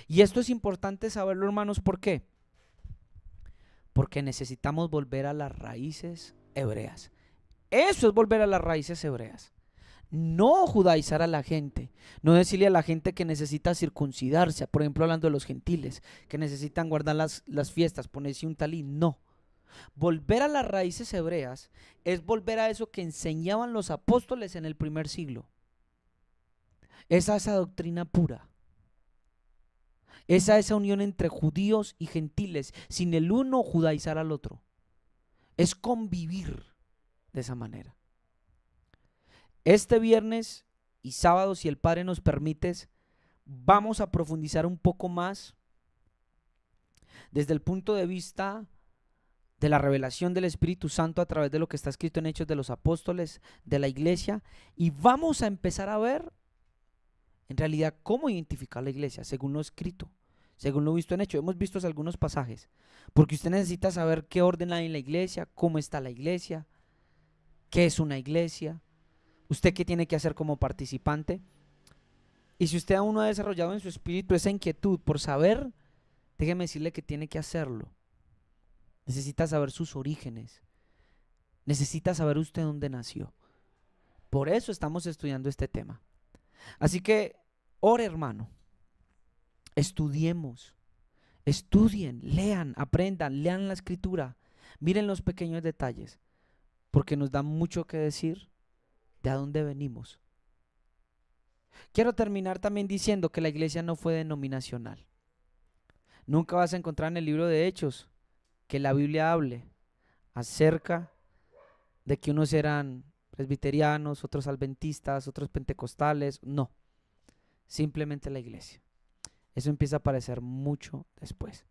Y esto es importante saberlo, hermanos, ¿por qué? Porque necesitamos volver a las raíces hebreas. Eso es volver a las raíces hebreas. No judaizar a la gente, no decirle a la gente que necesita circuncidarse, por ejemplo hablando de los gentiles, que necesitan guardar las fiestas, ponerse un talí, no. Volver a las raíces hebreas es volver a eso que enseñaban los apóstoles en el primer siglo. Esa doctrina pura. Esa unión entre judíos y gentiles, sin el uno judaizar al otro. Es convivir de esa manera. Este viernes y sábado, si el Padre nos permite, vamos a profundizar un poco más desde el punto de vista de la revelación del Espíritu Santo a través de lo que está escrito en Hechos de los Apóstoles, de la iglesia, y vamos a empezar a ver en realidad cómo identificar la iglesia según lo escrito, según lo visto en Hechos. Hemos visto algunos pasajes, porque usted necesita saber qué orden hay en la iglesia, cómo está la iglesia, qué es una iglesia, usted qué tiene que hacer como participante. Y si usted aún no ha desarrollado en su espíritu esa inquietud por saber, déjeme decirle que tiene que hacerlo. Necesita saber sus orígenes. Necesita saber usted dónde nació. Por eso estamos estudiando este tema. Así que, ore, hermano. Estudiemos. Estudien, lean, aprendan, lean la escritura. Miren los pequeños detalles. Porque nos da mucho que decir de a dónde venimos. Quiero terminar también diciendo que la iglesia no fue denominacional. Nunca vas a encontrar en el libro de Hechos que la Biblia hable acerca de que unos eran presbiterianos, otros adventistas, otros pentecostales. No, simplemente la iglesia. Eso empieza a aparecer mucho después.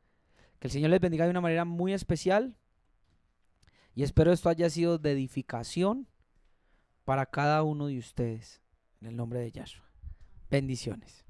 Que el Señor les bendiga de una manera muy especial y espero esto haya sido de edificación para cada uno de ustedes en el nombre de Yahshua. Bendiciones.